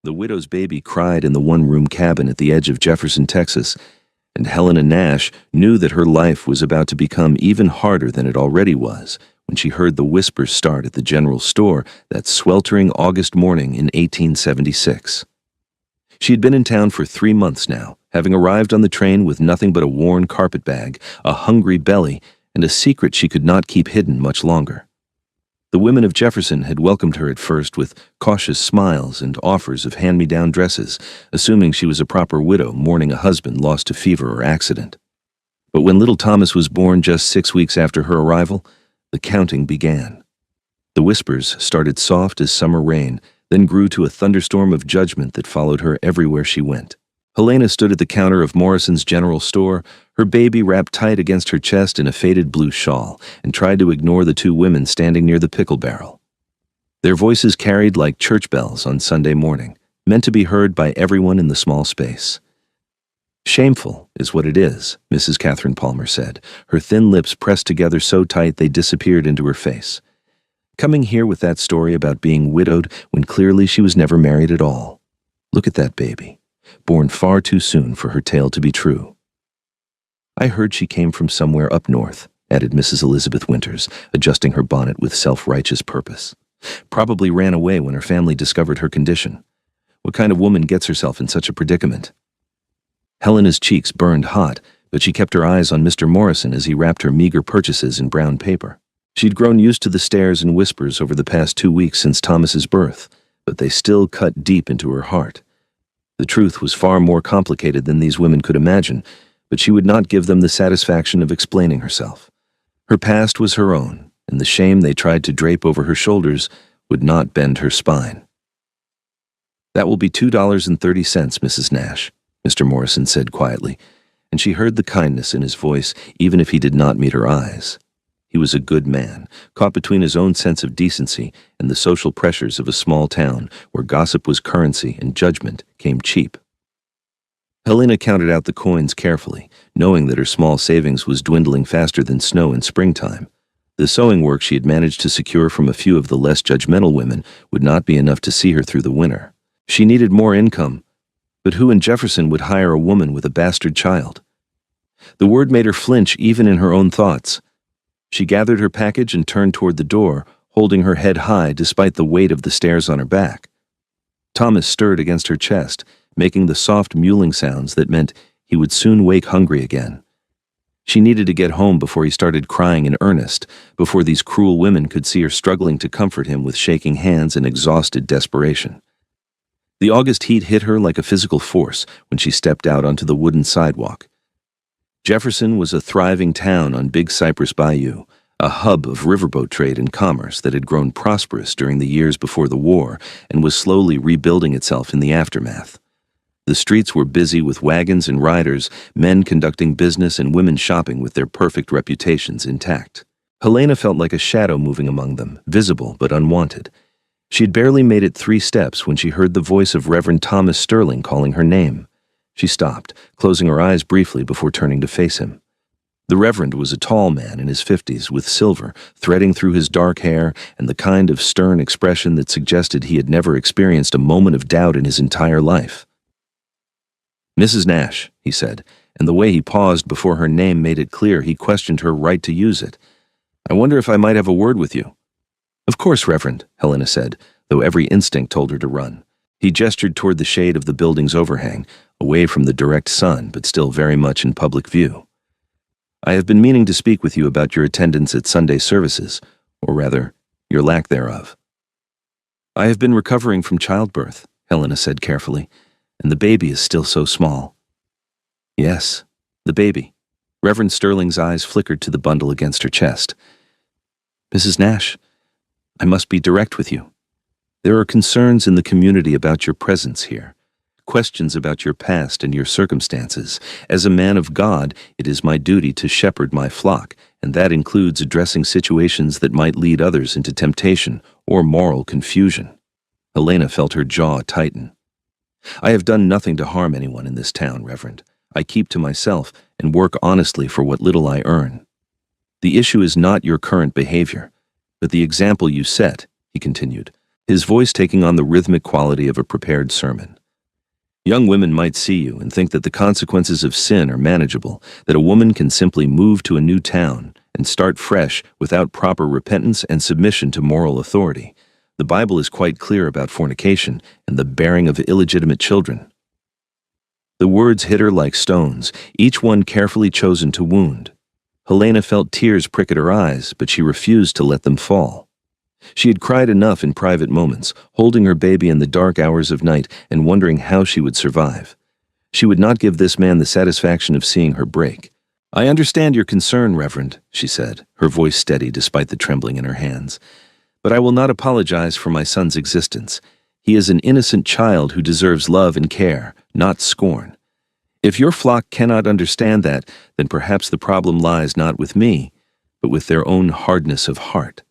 The widow's baby cried in the one-room cabin at the edge of Jefferson, Texas, and Helena Nash knew that her life was about to become even harder than it already was when she heard the whispers start at the general store that sweltering August morning in 1876. She had been in town for 3 months now, having arrived on the train with nothing but a worn carpetbag, a hungry belly, and a secret she could not keep hidden much longer. The women of Jefferson had welcomed her at first with cautious smiles and offers of hand-me-down dresses, assuming she was a proper widow mourning a husband lost to fever or accident. But when little Thomas was born just 6 weeks after her arrival, the counting began. The whispers started soft as summer rain, then grew to a thunderstorm of judgment that followed her everywhere she went. Helena stood at the counter of Morrison's general store, her baby wrapped tight against her chest in a faded blue shawl, and tried to ignore the 2 women standing near the pickle barrel. Their voices carried like church bells on Sunday morning, meant to be heard by everyone in the small space. "Shameful is what it is," Mrs. Catherine Palmer said, her thin lips pressed together so tight they disappeared into her face. "Coming here with that story about being widowed when clearly she was never married at all. Look at that baby, born far too soon for her tale to be true." "I heard she came from somewhere up north," added Mrs. Elizabeth Winters, adjusting her bonnet with self-righteous purpose. "Probably ran away when her family discovered her condition. What kind of woman gets herself in such a predicament?" Helena's cheeks burned hot, but she kept her eyes on Mr. Morrison as he wrapped her meager purchases in brown paper. She'd grown used to the stares and whispers over the past 2 weeks since Thomas's birth, but they still cut deep into her heart. The truth was far more complicated than these women could imagine, but she would not give them the satisfaction of explaining herself. Her past was her own, and the shame they tried to drape over her shoulders would not bend her spine. "That will be $2.30, Mrs. Nash," Mr. Morrison said quietly, and she heard the kindness in his voice even if he did not meet her eyes. He was a good man, caught between his own sense of decency and the social pressures of a small town where gossip was currency and judgment came cheap. Helena counted out the coins carefully, knowing that her small savings was dwindling faster than snow in springtime. The sewing work she had managed to secure from a few of the less judgmental women would not be enough to see her through the winter. She needed more income, but who in Jefferson would hire a woman with a bastard child? The word made her flinch even in her own thoughts. She gathered her package and turned toward the door, holding her head high despite the weight of the stairs on her back. Thomas stirred against her chest, making the soft mewling sounds that meant he would soon wake hungry again. She needed to get home before he started crying in earnest, before these cruel women could see her struggling to comfort him with shaking hands and exhausted desperation. The August heat hit her like a physical force when she stepped out onto the wooden sidewalk. Jefferson was a thriving town on Big Cypress Bayou, a hub of riverboat trade and commerce that had grown prosperous during the years before the war and was slowly rebuilding itself in the aftermath. The streets were busy with wagons and riders, men conducting business and women shopping with their perfect reputations intact. Helena felt like a shadow moving among them, visible but unwanted. She had barely made it 3 steps when she heard the voice of Reverend Thomas Sterling calling her name. She stopped, closing her eyes briefly before turning to face him. The Reverend was a tall man in his 50s with silver threading through his dark hair and the kind of stern expression that suggested he had never experienced a moment of doubt in his entire life. "Mrs. Nash," he said, and the way he paused before her name made it clear he questioned her right to use it. "I wonder if I might have a word with you." "Of course, Reverend," Helena said, though every instinct told her to run. He gestured toward the shade of the building's overhang, away from the direct sun but still very much in public view. "I have been meaning to speak with you about your attendance at Sunday services, or rather, your lack thereof." "I have been recovering from childbirth," Helena said carefully, "and the baby is still so small." "Yes, the baby." Reverend Sterling's eyes flickered to the bundle against her chest. "Mrs. Nash, I must be direct with you. There are concerns in the community about your presence here. Questions about your past and your circumstances. As a man of God, it is my duty to shepherd my flock, and that includes addressing situations that might lead others into temptation or moral confusion." Helena felt her jaw tighten. "I have done nothing to harm anyone in this town, Reverend. I keep to myself and work honestly for what little I earn. The issue is not your current behavior, but the example you set," he continued, his voice taking on the rhythmic quality of a prepared sermon. Young women might see you and think that the consequences of sin are manageable, that a woman can simply move to a new town and start fresh without proper repentance and submission to moral authority. The Bible is quite clear about fornication and the bearing of illegitimate children. The words hit her like stones, each one carefully chosen to wound. Helena felt tears prick at her eyes, but she refused to let them fall. She had cried enough in private moments, holding her baby in the dark hours of night and wondering how she would survive. She would not give this man the satisfaction of seeing her break. "I understand your concern, Reverend," she said, her voice steady despite the trembling in her hands. "But I will not apologize for my son's existence. He is an innocent child who deserves love and care, not scorn. If your flock cannot understand that, then perhaps the problem lies not with me, but with their own hardness of heart."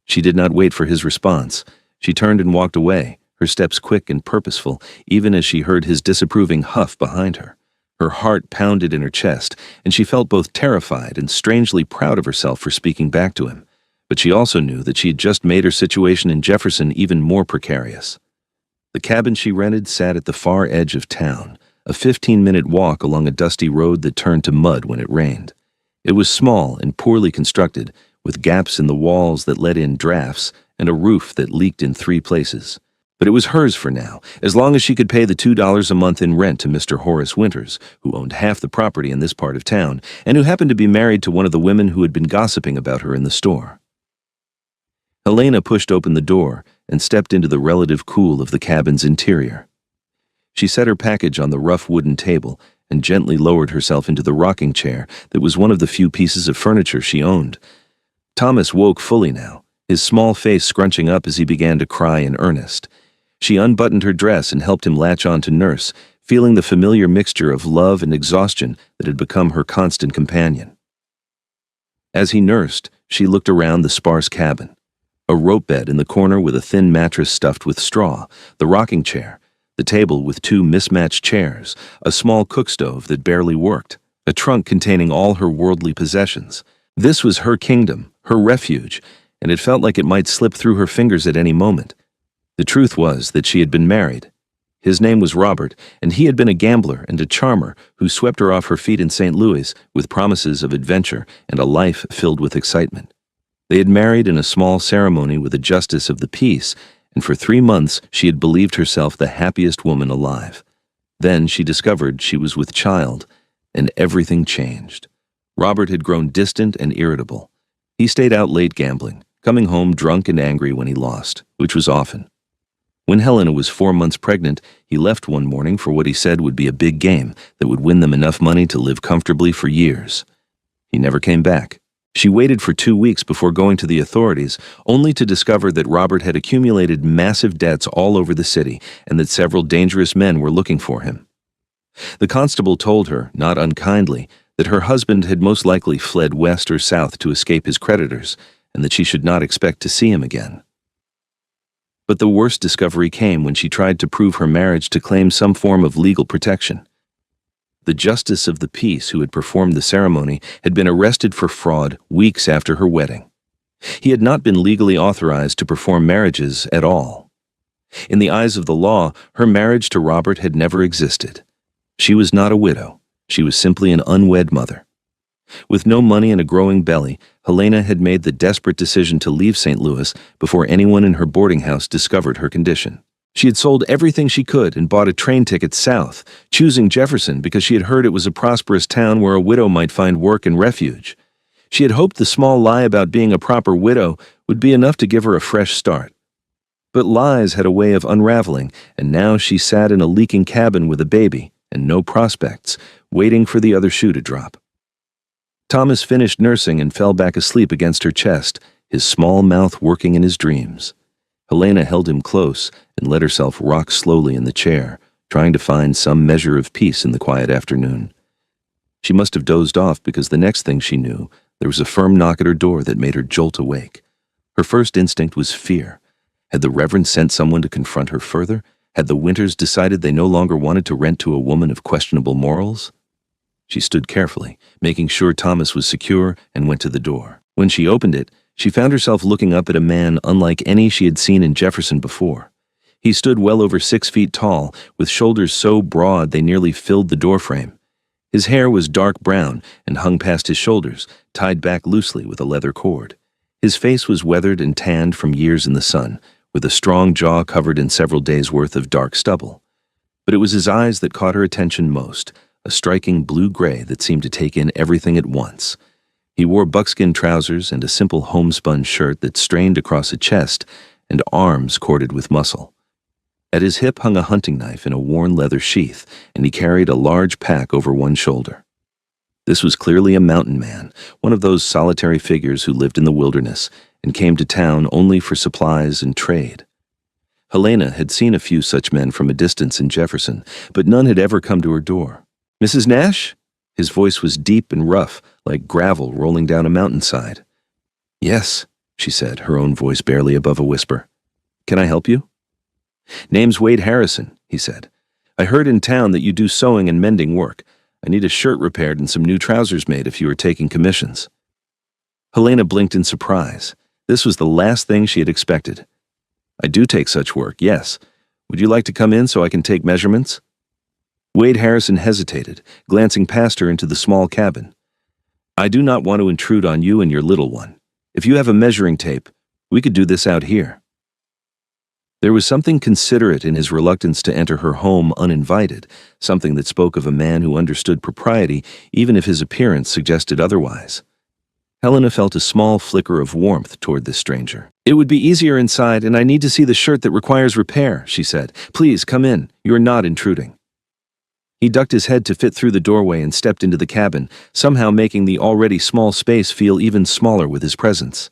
She did not wait for his response. She turned and walked away, her steps quick and purposeful, even as she heard his disapproving huff behind her. Her heart pounded in her chest, and she felt both terrified and strangely proud of herself for speaking back to him. But she also knew that she had just made her situation in Jefferson even more precarious. The cabin she rented sat at the far edge of town, a 15-minute walk along a dusty road that turned to mud when it rained. It was small and poorly constructed, with gaps in the walls that let in drafts and a roof that leaked in 3 places. But it was hers for now, as long as she could pay the $2 a month in rent to Mr. Horace Winters, who owned half the property in this part of town, and who happened to be married to one of the women who had been gossiping about her in the store. Helena pushed open the door and stepped into the relative cool of the cabin's interior. She set her package on the rough wooden table and gently lowered herself into the rocking chair that was one of the few pieces of furniture she owned. Thomas woke fully now, his small face scrunching up as he began to cry in earnest. She unbuttoned her dress and helped him latch on to nurse, feeling the familiar mixture of love and exhaustion that had become her constant companion. As he nursed, she looked around the sparse cabin. A rope bed in the corner with a thin mattress stuffed with straw, the rocking chair, the table with 2 mismatched chairs, a small cook stove that barely worked, a trunk containing all her worldly possessions. This was her kingdom, her refuge, and it felt like it might slip through her fingers at any moment. The truth was that she had been married. His name was Robert, and he had been a gambler and a charmer who swept her off her feet in St. Louis with promises of adventure and a life filled with excitement. They had married in a small ceremony with a justice of the peace, and for 3 months she had believed herself the happiest woman alive. Then she discovered she was with child, and everything changed. Robert had grown distant and irritable. He stayed out late gambling, coming home drunk and angry when he lost, which was often. When Helena was 4 months pregnant, he left one morning for what he said would be a big game that would win them enough money to live comfortably for years. He never came back. She waited for 2 weeks before going to the authorities, only to discover that Robert had accumulated massive debts all over the city and that several dangerous men were looking for him. The constable told her, not unkindly, that her husband had most likely fled west or south to escape his creditors, and that she should not expect to see him again. But the worst discovery came when she tried to prove her marriage to claim some form of legal protection. The justice of the peace who had performed the ceremony had been arrested for fraud weeks after her wedding. He had not been legally authorized to perform marriages at all. In the eyes of the law, her marriage to Robert had never existed. She was not a widow. She was simply an unwed mother. With no money and a growing belly, Helena had made the desperate decision to leave St. Louis before anyone in her boarding house discovered her condition. She had sold everything she could and bought a train ticket south, choosing Jefferson because she had heard it was a prosperous town where a widow might find work and refuge. She had hoped the small lie about being a proper widow would be enough to give her a fresh start. But lies had a way of unraveling, and now she sat in a leaking cabin with a baby and no prospects, waiting for the other shoe to drop. Thomas finished nursing and fell back asleep against her chest, his small mouth working in his dreams. Helena held him close and let herself rock slowly in the chair, trying to find some measure of peace in the quiet afternoon. She must have dozed off because the next thing she knew, there was a firm knock at her door that made her jolt awake. Her first instinct was fear. Had the Reverend sent someone to confront her further? Had the Winters decided they no longer wanted to rent to a woman of questionable morals? She stood carefully, making sure Thomas was secure, and went to the door. When she opened it, She found herself looking up at a man unlike any she had seen in Jefferson before. He stood well over 6 feet tall, with shoulders so broad they nearly filled the doorframe. His hair was dark brown and hung past his shoulders, tied back loosely with a leather cord. His face was weathered and tanned from years in the sun, with a strong jaw covered in several days' worth of dark stubble. But it was his eyes that caught her attention most, a striking blue-gray that seemed to take in everything at once. He wore buckskin trousers and a simple homespun shirt that strained across a chest and arms corded with muscle. At his hip hung a hunting knife in a worn leather sheath, and he carried a large pack over one shoulder. This was clearly a mountain man, one of those solitary figures who lived in the wilderness and came to town only for supplies and trade. Helena had seen a few such men from a distance in Jefferson, but none had ever come to her door. "Mrs. Nash?" His voice was deep and rough, like gravel rolling down a mountainside. "Yes," she said, her own voice barely above a whisper. "Can I help you?" "Name's Wade Harrison," he said. "I heard in town that you do sewing and mending work. I need a shirt repaired and some new trousers made if you are taking commissions." Helena blinked in surprise. This was the last thing she had expected. "I do take such work, yes. Would you like to come in so I can take measurements?" Wade Harrison hesitated, glancing past her into the small cabin. "I do not want to intrude on you and your little one. If you have a measuring tape, we could do this out here." There was something considerate in his reluctance to enter her home uninvited, something that spoke of a man who understood propriety even if his appearance suggested otherwise. Helena felt a small flicker of warmth toward this stranger. "It would be easier inside, and I need to see the shirt that requires repair," she said. "Please, come in. You are not intruding." He ducked his head to fit through the doorway and stepped into the cabin, somehow making the already small space feel even smaller with his presence.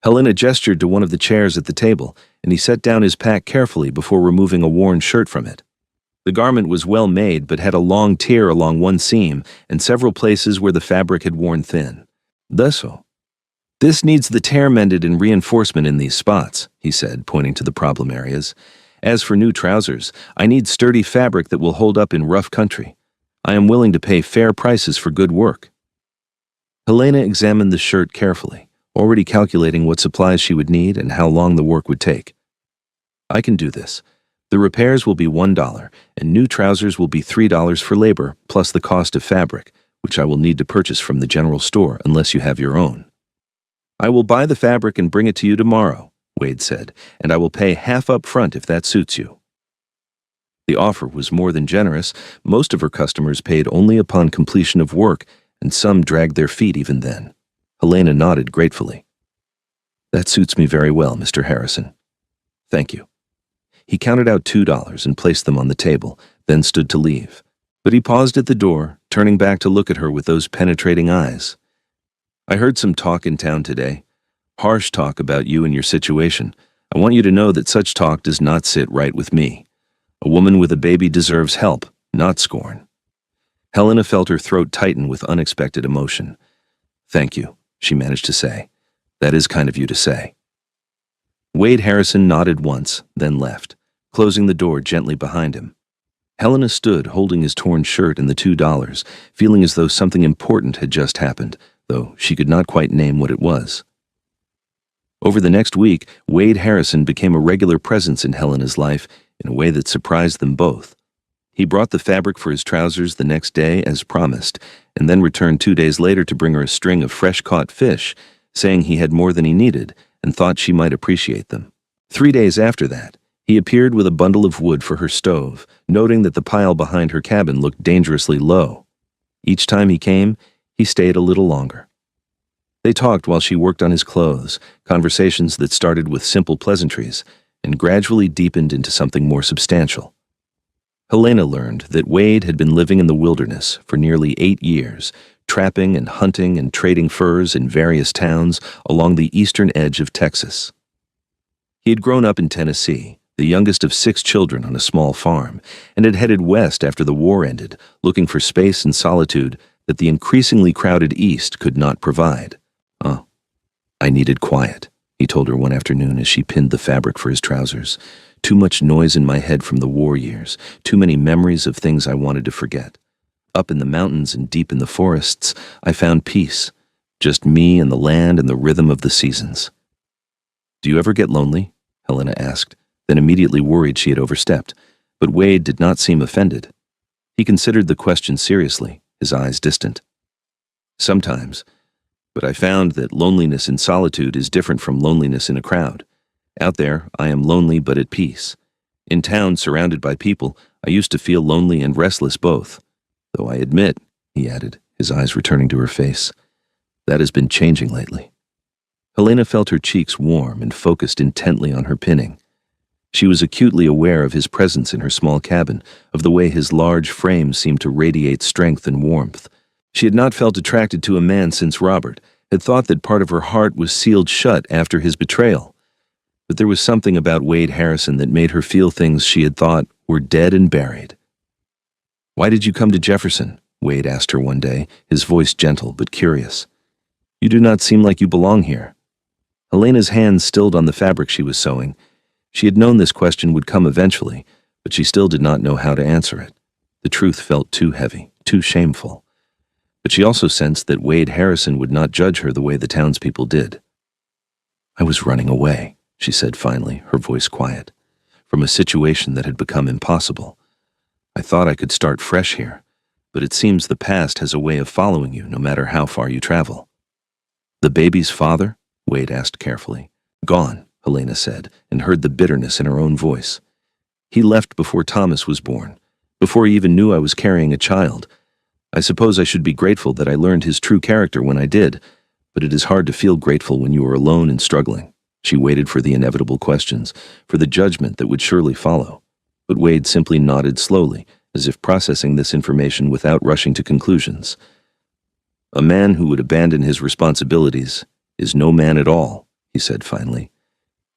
Helena gestured to one of the chairs at the table, and he set down his pack carefully before removing a worn shirt from it. The garment was well made but had a long tear along one seam and several places where the fabric had worn thin. "This needs the tear mended and reinforcement in these spots," he said, pointing to the problem areas. "As for new trousers, I need sturdy fabric that will hold up in rough country. I am willing to pay fair prices for good work." Helena examined the shirt carefully, already calculating what supplies she would need and how long the work would take. "I can do this. The repairs will be $1, and new trousers will be $3 for labor, plus the cost of fabric, which I will need to purchase from the general store unless you have your own." "I will buy the fabric and bring it to you tomorrow," Wade said, "and I will pay half up front if that suits you." The offer was more than generous. Most of her customers paid only upon completion of work, and some dragged their feet even then. Helena nodded gratefully. "That suits me very well, Mr. Harrison. Thank you." He counted out $2 and placed them on the table, then stood to leave. But he paused at the door, turning back to look at her with those penetrating eyes. "I heard some talk in town today. Harsh talk about you and your situation. I want you to know that such talk does not sit right with me. A woman with a baby deserves help, not scorn." Helena felt her throat tighten with unexpected emotion. "Thank you," she managed to say. "That is kind of you to say." Wade Harrison nodded once, then left, closing the door gently behind him. Helena stood holding his torn shirt and the $2, feeling as though something important had just happened, though she could not quite name what it was. Over the next week, Wade Harrison became a regular presence in Helena's life in a way that surprised them both. He brought the fabric for his trousers the next day as promised, and then returned 2 days later to bring her a string of fresh-caught fish, saying he had more than he needed and thought she might appreciate them. 3 days after that, he appeared with a bundle of wood for her stove, noting that the pile behind her cabin looked dangerously low. Each time he came, he stayed a little longer. They talked while she worked on his clothes, conversations that started with simple pleasantries and gradually deepened into something more substantial. Helena learned that Wade had been living in the wilderness for nearly 8 years, trapping and hunting and trading furs in various towns along the eastern edge of Texas. He had grown up in Tennessee, the youngest of 6 children on a small farm, and had headed west after the war ended, looking for space and solitude that the increasingly crowded East could not provide. I needed quiet," he told her one afternoon as she pinned the fabric for his trousers. "Too much noise in my head from the war years, too many memories of things I wanted to forget. Up in the mountains and deep in the forests, I found peace, Just me and the land and the rhythm of the seasons. Do you ever get lonely? Helena asked, then immediately worried she had overstepped. But Wade did not seem offended. He considered the question seriously, his eyes distant. Sometimes, but I found that loneliness in solitude is different from loneliness in a crowd. Out there, I am lonely but at peace. In town, surrounded by people, I used to feel lonely and restless both. Though I admit, he added, his eyes returning to her face, that has been changing lately. Helena felt her cheeks warm and focused intently on her pinning. She was acutely aware of his presence in her small cabin, of the way his large frame seemed to radiate strength and warmth. She had not felt attracted to a man since Robert, had thought that part of her heart was sealed shut after his betrayal. But there was something about Wade Harrison that made her feel things she had thought were dead and buried. "Why did you come to Jefferson?" Wade asked her one day, his voice gentle but curious. "You do not seem like you belong here." Helena's hands stilled on the fabric she was sewing. She had known this question would come eventually, but she still did not know how to answer it. The truth felt too heavy, too shameful. But she also sensed that Wade Harrison would not judge her the way the townspeople did. "I was running away," she said finally, her voice quiet, "from a situation that had become impossible. I thought I could start fresh here, but it seems the past has a way of following you no matter how far you travel." "The baby's father?" Wade asked carefully. "Gone," Helena said, and heard the bitterness in her own voice. "He left before Thomas was born, before he even knew I was carrying a child. I suppose I should be grateful that I learned his true character when I did, but it is hard to feel grateful when you are alone and struggling." She waited for the inevitable questions, for the judgment that would surely follow. But Wade simply nodded slowly, as if processing this information without rushing to conclusions. "A man who would abandon his responsibilities is no man at all," he said finally.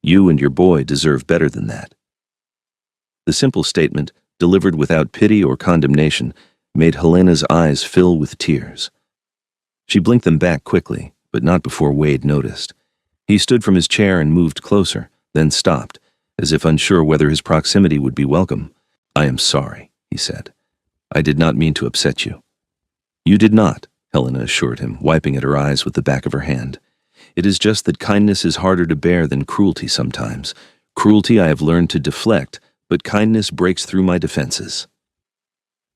"You and your boy deserve better than that." The simple statement, delivered without pity or condemnation, made Helena's eyes fill with tears. She blinked them back quickly, but not before Wade noticed. He stood from his chair and moved closer, then stopped, as if unsure whether his proximity would be welcome. "I am sorry," he said. "I did not mean to upset you." "You did not," Helena assured him, wiping at her eyes with the back of her hand. "It is just that kindness is harder to bear than cruelty sometimes. Cruelty I have learned to deflect, but kindness breaks through my defenses."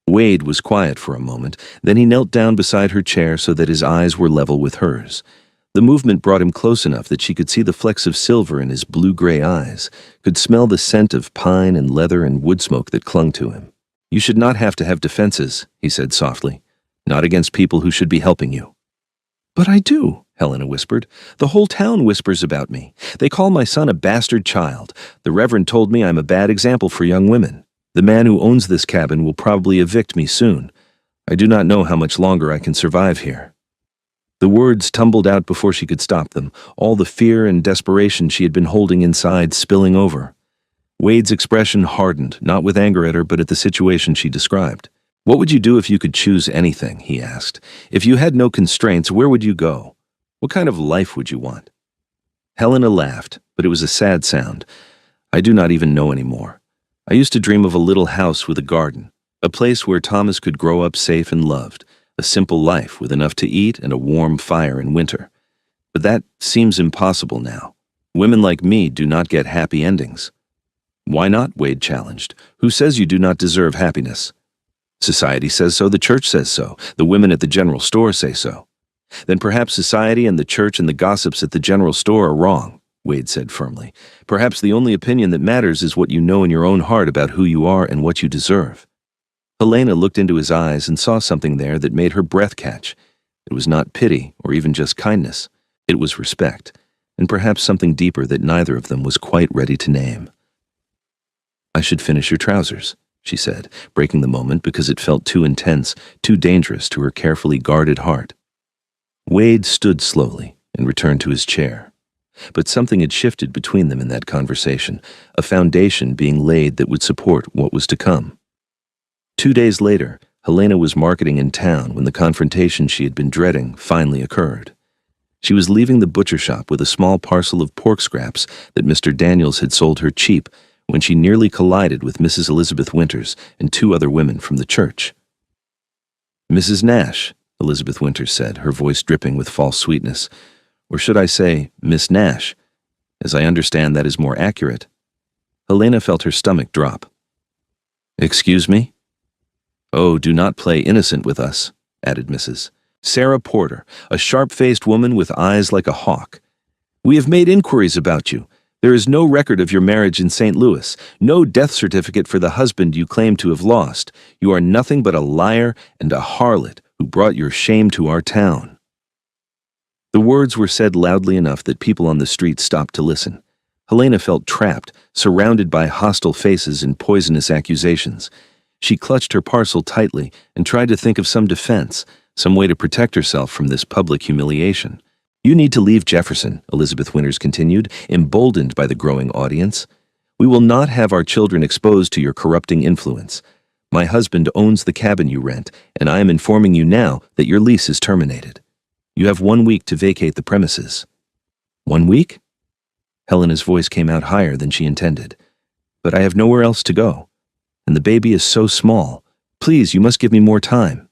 Wade was quiet for a moment, then he knelt down beside her chair so that his eyes were level with hers. The movement brought him close enough that she could see the flecks of silver in his blue-gray eyes, could smell the scent of pine and leather and wood smoke that clung to him. "You should not have to have defenses," he said softly. "Not against people who should be helping you." "But I do," Helena whispered. "The whole town whispers about me. They call my son a bastard child. The Reverend told me I'm a bad example for young women. The man who owns this cabin will probably evict me soon. I do not know how much longer I can survive here." The words tumbled out before she could stop them, all the fear and desperation she had been holding inside spilling over. Wade's expression hardened, not with anger at her, but at the situation she described. "What would you do if you could choose anything?" he asked. "If you had no constraints, where would you go? What kind of life would you want?" Helena laughed, but it was a sad sound. "I do not even know anymore. I used to dream of a little house with a garden, a place where Thomas could grow up safe and loved, a simple life with enough to eat and a warm fire in winter. But that seems impossible now. Women like me do not get happy endings." "Why not?" Wade challenged. "Who says you do not deserve happiness?" "Society says so, the church says so, the women at the general store say so." "Then perhaps society and the church and the gossips at the general store are wrong," Wade said firmly. "Perhaps the only opinion that matters is what you know in your own heart about who you are and what you deserve." Helena looked into his eyes and saw something there that made her breath catch. It was not pity or even just kindness. It was respect, and perhaps something deeper that neither of them was quite ready to name. "I should finish your trousers," she said, breaking the moment because it felt too intense, too dangerous to her carefully guarded heart. Wade stood slowly and returned to his chair. But something had shifted between them in that conversation, a foundation being laid that would support what was to come. 2 days later, Helena was marketing in town when the confrontation she had been dreading finally occurred. She was leaving the butcher shop with a small parcel of pork scraps that Mr. Daniels had sold her cheap when she nearly collided with Mrs. Elizabeth Winters and 2 other women from the church. "Mrs. Nash," Elizabeth Winters said, her voice dripping with false sweetness. Or should I say, Miss Nash? As I understand, that is more accurate. Helena felt her stomach drop. Excuse me? Oh, do not play innocent with us, added Mrs. Sarah Porter, a sharp-faced woman with eyes like a hawk. We have made inquiries about you. There is no record of your marriage in St. Louis, no death certificate for the husband you claim to have lost. You are nothing but a liar and a harlot who brought your shame to our town. The words were said loudly enough that people on the street stopped to listen. Helena felt trapped, surrounded by hostile faces and poisonous accusations. She clutched her parcel tightly and tried to think of some defense, some way to protect herself from this public humiliation. You need to leave Jefferson, Elizabeth Winters continued, emboldened by the growing audience. We will not have our children exposed to your corrupting influence. My husband owns the cabin you rent, and I am informing you now that your lease is terminated. You have 1 week to vacate the premises. 1 week? Helena's voice came out higher than she intended. But I have nowhere else to go. And the baby is so small. Please, you must give me more time.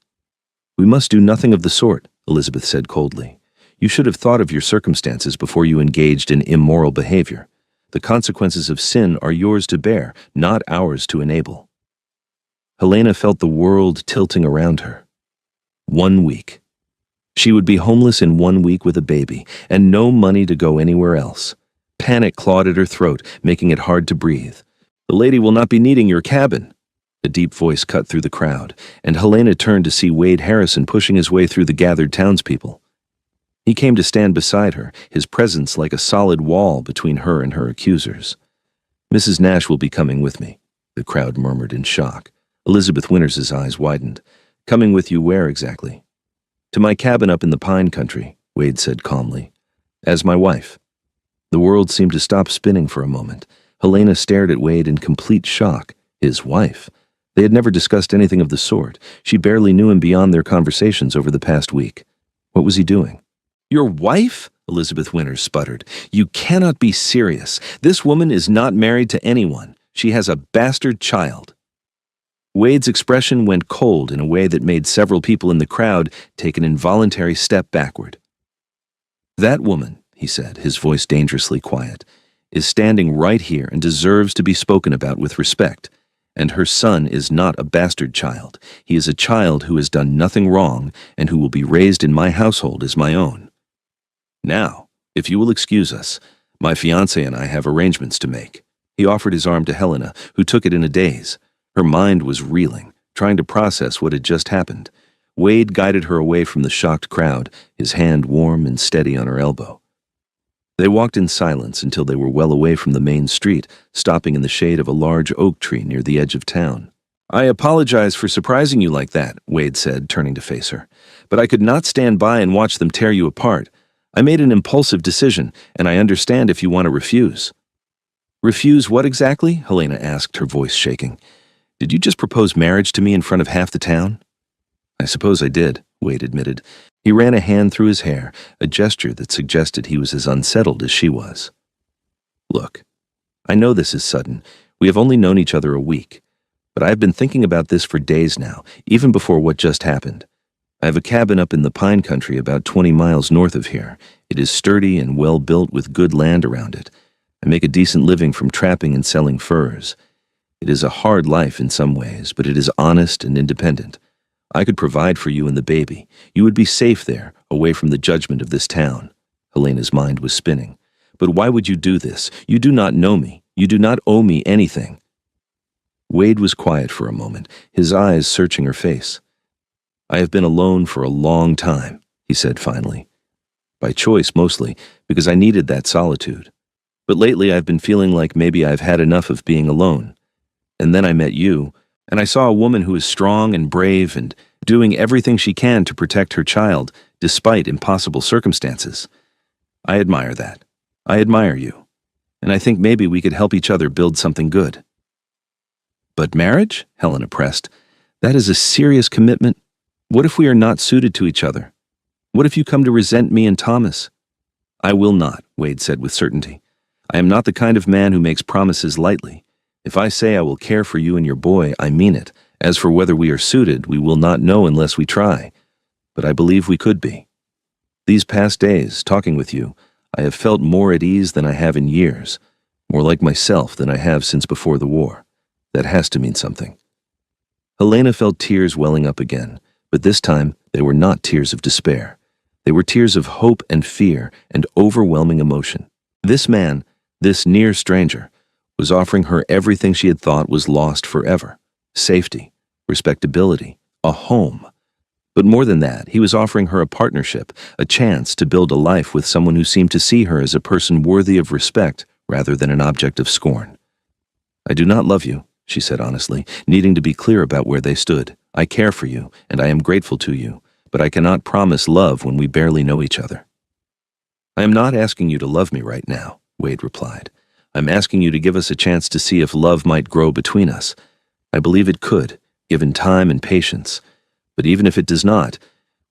We must do nothing of the sort, Elizabeth said coldly. You should have thought of your circumstances before you engaged in immoral behavior. The consequences of sin are yours to bear, not ours to enable. Helena felt the world tilting around her. 1 week. She would be homeless in 1 week with a baby, and no money to go anywhere else. Panic clawed at her throat, making it hard to breathe. The lady will not be needing your cabin. A deep voice cut through the crowd, and Helena turned to see Wade Harrison pushing his way through the gathered townspeople. He came to stand beside her, his presence like a solid wall between her and her accusers. Mrs. Nash will be coming with me, the crowd murmured in shock. Elizabeth Winters' eyes widened. Coming with you where exactly? To my cabin up in the pine country, Wade said calmly. As my wife. The world seemed to stop spinning for a moment. Helena stared at Wade in complete shock. His wife. They had never discussed anything of the sort. She barely knew him beyond their conversations over the past week. What was he doing? Your wife? Elizabeth Winters sputtered. You cannot be serious. This woman is not married to anyone. She has a bastard child. Wade's expression went cold in a way that made several people in the crowd take an involuntary step backward. That woman, he said, his voice dangerously quiet, is standing right here and deserves to be spoken about with respect. And her son is not a bastard child. He is a child who has done nothing wrong and who will be raised in my household as my own. Now, if you will excuse us, my fiancé and I have arrangements to make. He offered his arm to Helena, who took it in a daze. Her mind was reeling, trying to process what had just happened. Wade guided her away from the shocked crowd, his hand warm and steady on her elbow. They walked in silence until they were well away from the main street, stopping in the shade of a large oak tree near the edge of town. I apologize for surprising you like that, Wade said, turning to face her. But I could not stand by and watch them tear you apart. I made an impulsive decision, and I understand if you want to refuse. Refuse what exactly? Helena asked, her voice shaking. Did you just propose marriage to me in front of half the town? I suppose I did, Wade admitted. He ran a hand through his hair, a gesture that suggested he was as unsettled as she was. Look, I know this is sudden. We have only known each other a week. But I have been thinking about this for days now, even before what just happened. I have a cabin up in the pine country about 20 miles north of here. It is sturdy and well built with good land around it. I make a decent living from trapping and selling furs. It is a hard life in some ways, but it is honest and independent. I could provide for you and the baby. You would be safe there, away from the judgment of this town. Helena's mind was spinning. But why would you do this? You do not know me. You do not owe me anything. Wade was quiet for a moment, his eyes searching her face. I have been alone for a long time, he said finally. By choice, mostly, because I needed that solitude. But lately I've been feeling like maybe I've had enough of being alone. And then I met you, and I saw a woman who is strong and brave and doing everything she can to protect her child, despite impossible circumstances. I admire that. I admire you. And I think maybe we could help each other build something good. But marriage? Helena pressed. That is a serious commitment. What if we are not suited to each other? What if you come to resent me and Thomas? I will not, Wade said with certainty. I am not the kind of man who makes promises lightly. If I say I will care for you and your boy, I mean it. As for whether we are suited, we will not know unless we try. but I believe we could be. These past days, talking with you, I have felt more at ease than I have in years, more like myself than I have since before the war. That has to mean something. Helena felt tears welling up again, but this time they were not tears of despair. They were tears of hope and fear and overwhelming emotion. This man, this near stranger, was offering her everything she had thought was lost forever: safety, respectability, a home. But more than that, he was offering her a partnership, a chance to build a life with someone who seemed to see her as a person worthy of respect rather than an object of scorn. "I do not love you," she said honestly, needing to be clear about where they stood. "I care for you, and I am grateful to you, but I cannot promise love when we barely know each other." "I am not asking you to love me right now," Wade replied. "I'm asking you to give us a chance to see if love might grow between us. I believe it could, given time and patience. But even if it does not,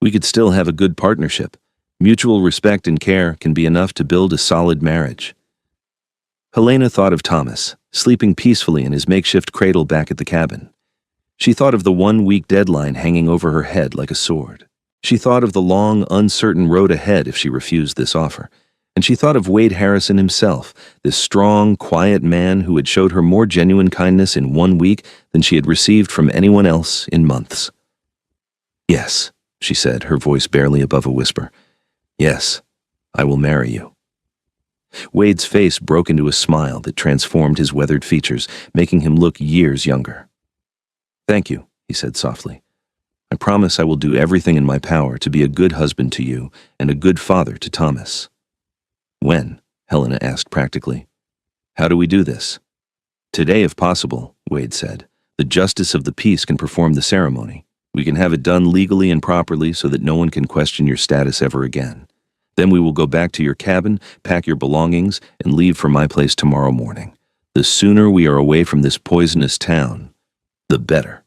we could still have a good partnership. Mutual respect and care can be enough to build a solid marriage." Helena thought of Thomas, sleeping peacefully in his makeshift cradle back at the cabin. She thought of the 1-week deadline hanging over her head like a sword. She thought of the long, uncertain road ahead if she refused this offer. And she thought of Wade Harrison himself, this strong, quiet man who had showed her more genuine kindness in 1 week than she had received from anyone else in months. "Yes," she said, her voice barely above a whisper. "Yes, I will marry you." Wade's face broke into a smile that transformed his weathered features, making him look years younger. "Thank you," he said softly. "I promise I will do everything in my power to be a good husband to you and a good father to Thomas." "When?" Helena asked practically. "How do we do this?" "Today, if possible," Wade said. "The justice of the peace can perform the ceremony. We can have it done legally and properly so that no one can question your status ever again. Then we will go back to your cabin, pack your belongings, and leave for my place tomorrow morning. The sooner we are away from this poisonous town, the better."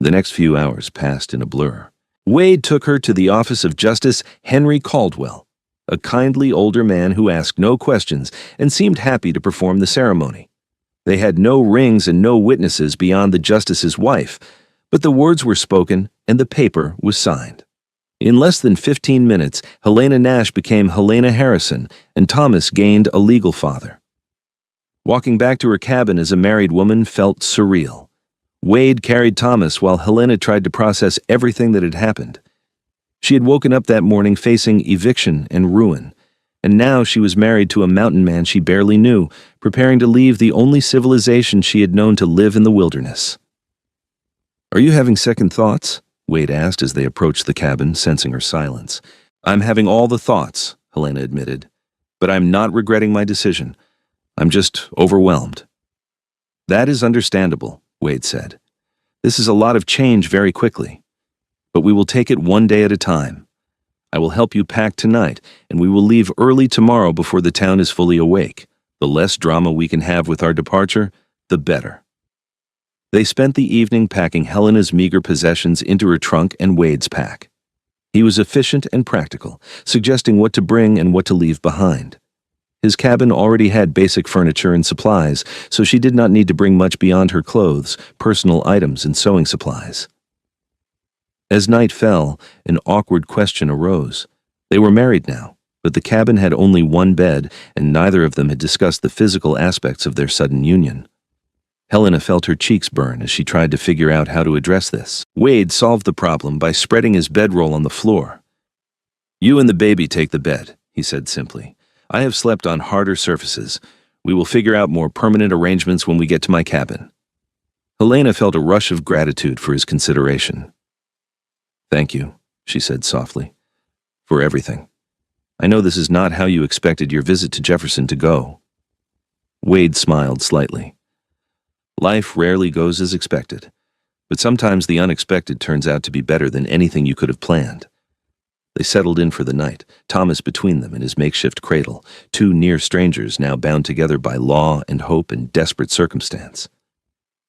The next few hours passed in a blur. Wade took her to the office of Justice Henry Caldwell, a kindly older man who asked no questions and seemed happy to perform the ceremony. They had no rings and no witnesses beyond the justice's wife, but the words were spoken and the paper was signed. In less than 15 minutes, Helena Nash became Helena Harrison, and Thomas gained a legal father. Walking back to her cabin as a married woman felt surreal. Wade carried Thomas while Helena tried to process everything that had happened. She had woken up that morning facing eviction and ruin, and now she was married to a mountain man she barely knew, preparing to leave the only civilization she had known to live in the wilderness. "Are you having second thoughts?" Wade asked as they approached the cabin, sensing her silence. "I'm having all the thoughts," Helena admitted, "but I'm not regretting my decision. I'm just overwhelmed." "That is understandable," Wade said. "This is a lot of change very quickly. But we will take it one day at a time. I will help you pack tonight, and we will leave early tomorrow before the town is fully awake. The less drama we can have with our departure, the better." They spent the evening packing Helena's meager possessions into her trunk and Wade's pack. He was efficient and practical, suggesting what to bring and what to leave behind. His cabin already had basic furniture and supplies, so she did not need to bring much beyond her clothes, personal items, and sewing supplies. As night fell, an awkward question arose. They were married now, but the cabin had only one bed, and neither of them had discussed the physical aspects of their sudden union. Helena felt her cheeks burn as she tried to figure out how to address this. Wade solved the problem by spreading his bedroll on the floor. "You and the baby take the bed," he said simply. "I have slept on harder surfaces. We will figure out more permanent arrangements when we get to my cabin." Helena felt a rush of gratitude for his consideration. "Thank you," she said softly, "for everything. I know this is not how you expected your visit to Jefferson to go." Wade smiled slightly. "Life rarely goes as expected, but sometimes the unexpected turns out to be better than anything you could have planned." They settled in for the night, Thomas between them in his makeshift cradle, two near strangers now bound together by law and hope and desperate circumstance.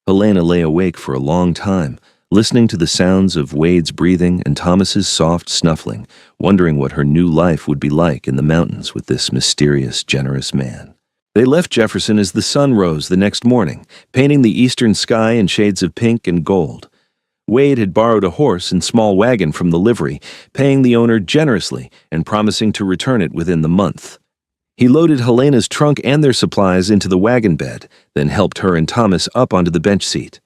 Helena lay awake for a long time, listening to the sounds of Wade's breathing and Thomas's soft snuffling, wondering what her new life would be like in the mountains with this mysterious, generous man. They left Jefferson as the sun rose the next morning, painting the eastern sky in shades of pink and gold. Wade had borrowed a horse and small wagon from the livery, paying the owner generously and promising to return it within the month. He loaded Helena's trunk and their supplies into the wagon bed, then helped her and Thomas up onto the bench seat.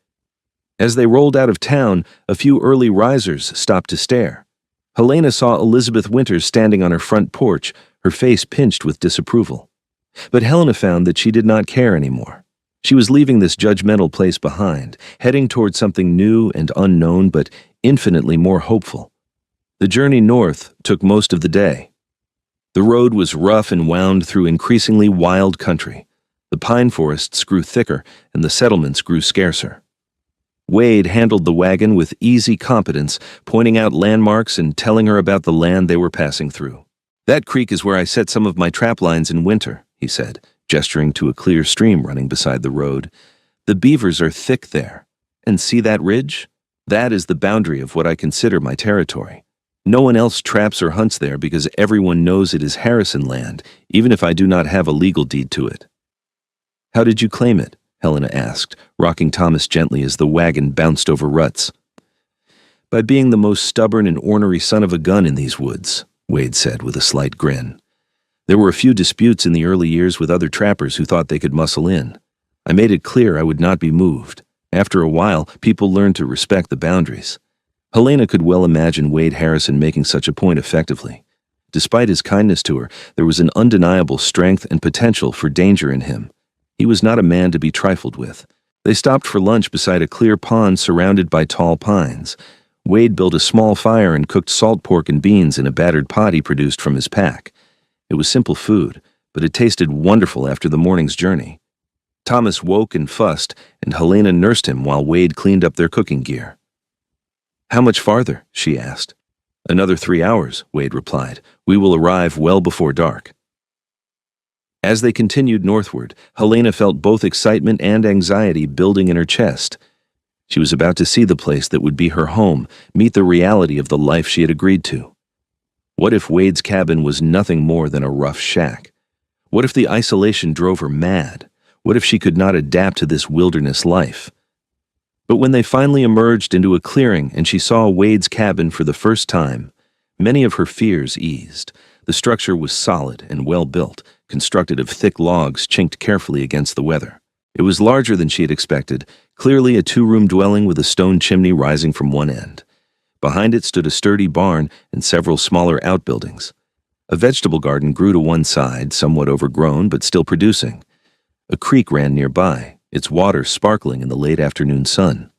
As they rolled out of town, a few early risers stopped to stare. Helena saw Elizabeth Winters standing on her front porch, her face pinched with disapproval. But Helena found that she did not care anymore. She was leaving this judgmental place behind, heading toward something new and unknown, but infinitely more hopeful. The journey north took most of the day. The road was rough and wound through increasingly wild country. The pine forests grew thicker, and the settlements grew scarcer. Wade handled the wagon with easy competence, pointing out landmarks and telling her about the land they were passing through. "That creek is where I set some of my trap lines in winter," he said, gesturing to a clear stream running beside the road. "The beavers are thick there. And see that ridge? That is the boundary of what I consider my territory. No one else traps or hunts there because everyone knows it is Harrison land, even if I do not have a legal deed to it." "How did you claim it?" Helena asked, rocking Thomas gently as the wagon bounced over ruts. "By being the most stubborn and ornery son of a gun in these woods," Wade said with a slight grin. "There were a few disputes in the early years with other trappers who thought they could muscle in. I made it clear I would not be moved. After a while, people learned to respect the boundaries." Helena could well imagine Wade Harrison making such a point effectively. Despite his kindness to her, there was an undeniable strength and potential for danger in him. He was not a man to be trifled with. They stopped for lunch beside a clear pond surrounded by tall pines. Wade built a small fire and cooked salt pork and beans in a battered pot he produced from his pack. It was simple food, but it tasted wonderful after the morning's journey. Thomas woke and fussed, and Helena nursed him while Wade cleaned up their cooking gear. "How much farther?" she asked. "Another 3 hours," Wade replied. "We will arrive well before dark." As they continued northward, Helena felt both excitement and anxiety building in her chest. She was about to see the place that would be her home, meet the reality of the life she had agreed to. What if Wade's cabin was nothing more than a rough shack? What if the isolation drove her mad? What if she could not adapt to this wilderness life? But when they finally emerged into a clearing and she saw Wade's cabin for the first time, many of her fears eased. The structure was solid and well built, constructed of thick logs chinked carefully against the weather. It was larger than she had expected, clearly a 2-room dwelling with a stone chimney rising from one end. Behind it stood a sturdy barn and several smaller outbuildings. A vegetable garden grew to one side, somewhat overgrown but still producing. A creek ran nearby, its water sparkling in the late afternoon sun.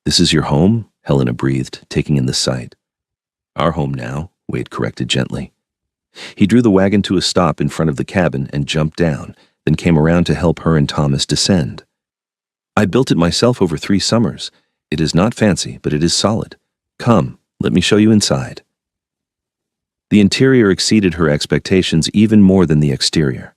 "This is your home?" Helena breathed, taking in the sight. "Our home now," Wade corrected gently. He drew the wagon to a stop in front of the cabin and jumped down, then came around to help her and Thomas descend. "I built it myself over 3 summers. It is not fancy, but it is solid. Come, let me show you inside." The interior exceeded her expectations even more than the exterior.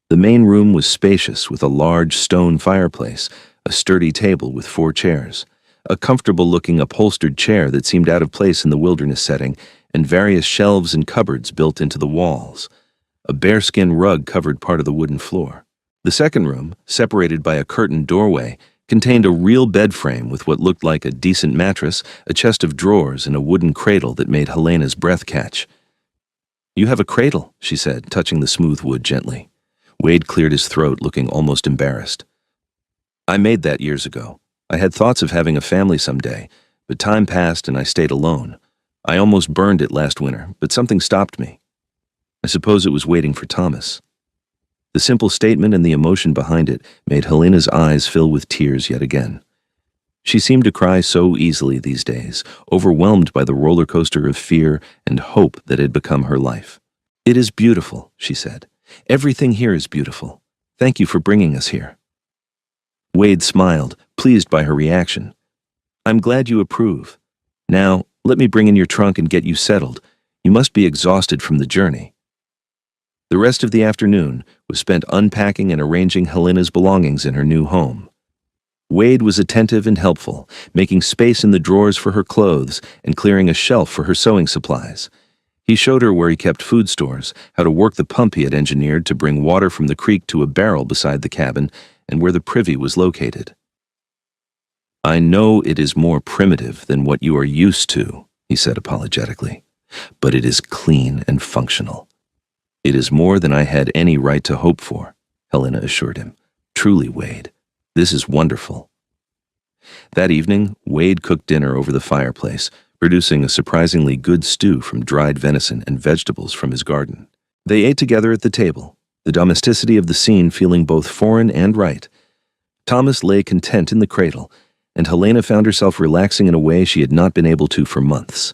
The main room was spacious with a large stone fireplace, a sturdy table with 4 chairs, a comfortable-looking upholstered chair that seemed out of place in the wilderness setting, and various shelves and cupboards built into the walls. A bearskin rug covered part of the wooden floor. The second room, separated by a curtained doorway, contained a real bed frame with what looked like a decent mattress, a chest of drawers, and a wooden cradle that made Helena's breath catch. "You have a cradle," she said, touching the smooth wood gently. Wade cleared his throat, looking almost embarrassed. "I made that years ago. I had thoughts of having a family someday, but time passed and I stayed alone. I almost burned it last winter, but something stopped me. I suppose it was waiting for Thomas." The simple statement and the emotion behind it made Helena's eyes fill with tears yet again. She seemed to cry so easily these days, overwhelmed by the roller coaster of fear and hope that had become her life. "It is beautiful," she said. "Everything here is beautiful. Thank you for bringing us here." Wade smiled, pleased by her reaction. "I'm glad you approve. Now, let me bring in your trunk and get you settled. You must be exhausted from the journey." The rest of the afternoon was spent unpacking and arranging Helena's belongings in her new home. Wade was attentive and helpful, making space in the drawers for her clothes and clearing a shelf for her sewing supplies. He showed her where he kept food stores, how to work the pump he had engineered to bring water from the creek to a barrel beside the cabin, and where the privy was located. I know it is more primitive than what you are used to, he said apologetically, but it is clean and functional. It is more than I had any right to hope for, Helena assured him. Truly, Wade, this is wonderful. That evening, Wade cooked dinner over the fireplace, producing a surprisingly good stew from dried venison and vegetables from his garden. They ate together at the table, the domesticity of the scene feeling both foreign and right. Thomas lay content in the cradle, and Helena found herself relaxing in a way she had not been able to for months.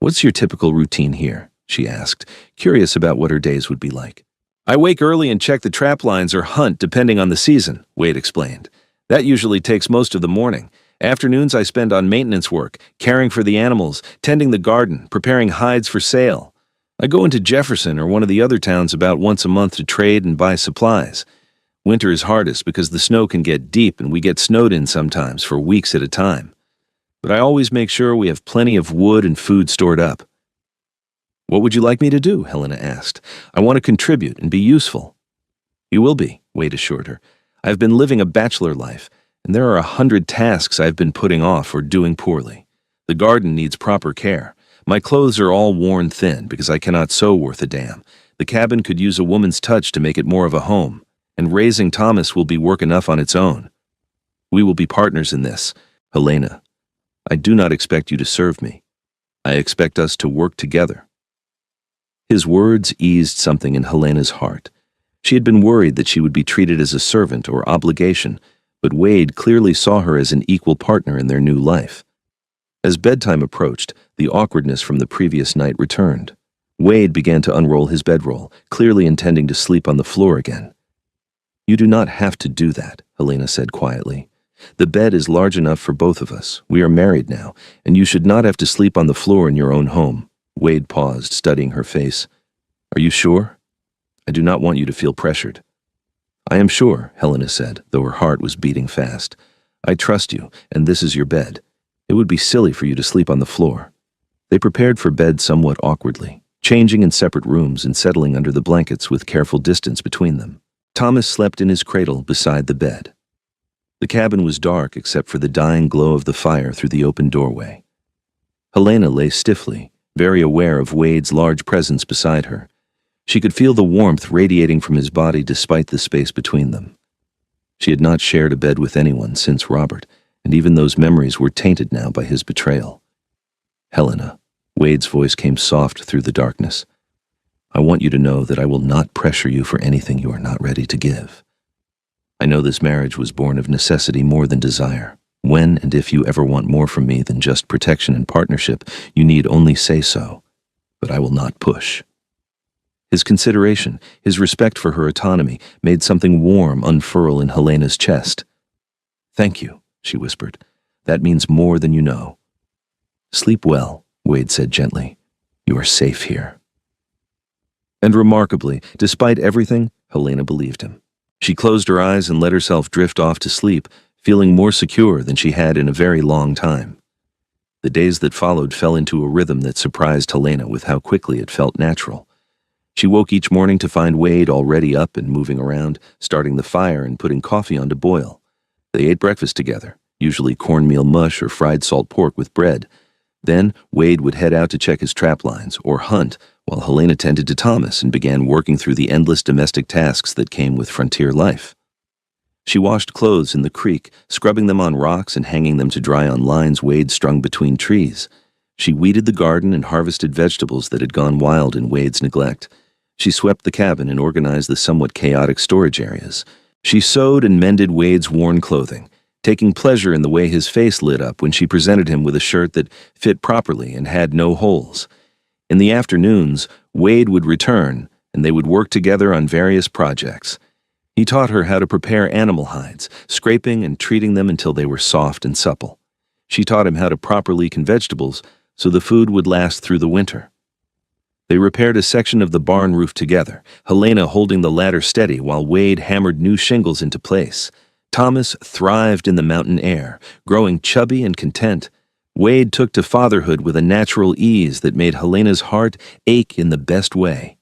"What's your typical routine here?" she asked, curious about what her days would be like. "I wake early and check the trap lines or hunt depending on the season," Wade explained. "That usually takes most of the morning. Afternoons I spend on maintenance work, caring for the animals, tending the garden, preparing hides for sale. I go into Jefferson or one of the other towns about once a month to trade and buy supplies. Winter is hardest because the snow can get deep and we get snowed in sometimes for weeks at a time. But I always make sure we have plenty of wood and food stored up." "What would you like me to do?" Helena asked. "I want to contribute and be useful." "You will be," Wade assured her. "I've been living a bachelor life, and there are 100 tasks I've been putting off or doing poorly. The garden needs proper care. My clothes are all worn thin because I cannot sew worth a damn. The cabin could use a woman's touch to make it more of a home, and raising Thomas will be work enough on its own. We will be partners in this. Helena, I do not expect you to serve me. I expect us to work together." His words eased something in Helena's heart. She had been worried that she would be treated as a servant or obligation, but Wade clearly saw her as an equal partner in their new life. As bedtime approached, the awkwardness from the previous night returned. Wade began to unroll his bedroll, clearly intending to sleep on the floor again. "You do not have to do that," Helena said quietly. "The bed is large enough for both of us. We are married now, and you should not have to sleep on the floor in your own home." Wade paused, studying her face. "Are you sure? I do not want you to feel pressured." "I am sure," Helena said, though her heart was beating fast. "I trust you, and this is your bed. It would be silly for you to sleep on the floor." They prepared for bed somewhat awkwardly, changing in separate rooms and settling under the blankets with careful distance between them. Thomas slept in his cradle beside the bed. The cabin was dark except for the dying glow of the fire through the open doorway. Helena lay stiffly, very aware of Wade's large presence beside her. She could feel the warmth radiating from his body despite the space between them. She had not shared a bed with anyone since Robert, and even those memories were tainted now by his betrayal. "Helena," Wade's voice came soft through the darkness. "I want you to know that I will not pressure you for anything you are not ready to give. I know this marriage was born of necessity more than desire. When and if you ever want more from me than just protection and partnership, you need only say so, but I will not push." His consideration, his respect for her autonomy, made something warm unfurl in Helena's chest. "Thank you," she whispered. "That means more than you know." "Sleep well," Wade said gently. "You are safe here." And remarkably, despite everything, Helena believed him. She closed her eyes and let herself drift off to sleep, feeling more secure than she had in a very long time. The days that followed fell into a rhythm that surprised Helena with how quickly it felt natural. She woke each morning to find Wade already up and moving around, starting the fire and putting coffee on to boil. They ate breakfast together, usually cornmeal mush or fried salt pork with bread. Then Wade would head out to check his trap lines or hunt, while Helena tended to Thomas and began working through the endless domestic tasks that came with frontier life. She washed clothes in the creek, scrubbing them on rocks and hanging them to dry on lines Wade strung between trees. She weeded the garden and harvested vegetables that had gone wild in Wade's neglect. She swept the cabin and organized the somewhat chaotic storage areas. She sewed and mended Wade's worn clothing, taking pleasure in the way his face lit up when she presented him with a shirt that fit properly and had no holes. In the afternoons, Wade would return, and they would work together on various projects. He taught her how to prepare animal hides, scraping and treating them until they were soft and supple. She taught him how to properly can vegetables so the food would last through the winter. They repaired a section of the barn roof together, Helena holding the ladder steady while Wade hammered new shingles into place. Thomas thrived in the mountain air, growing chubby and content. Wade took to fatherhood with a natural ease that made Helena's heart ache in the best way.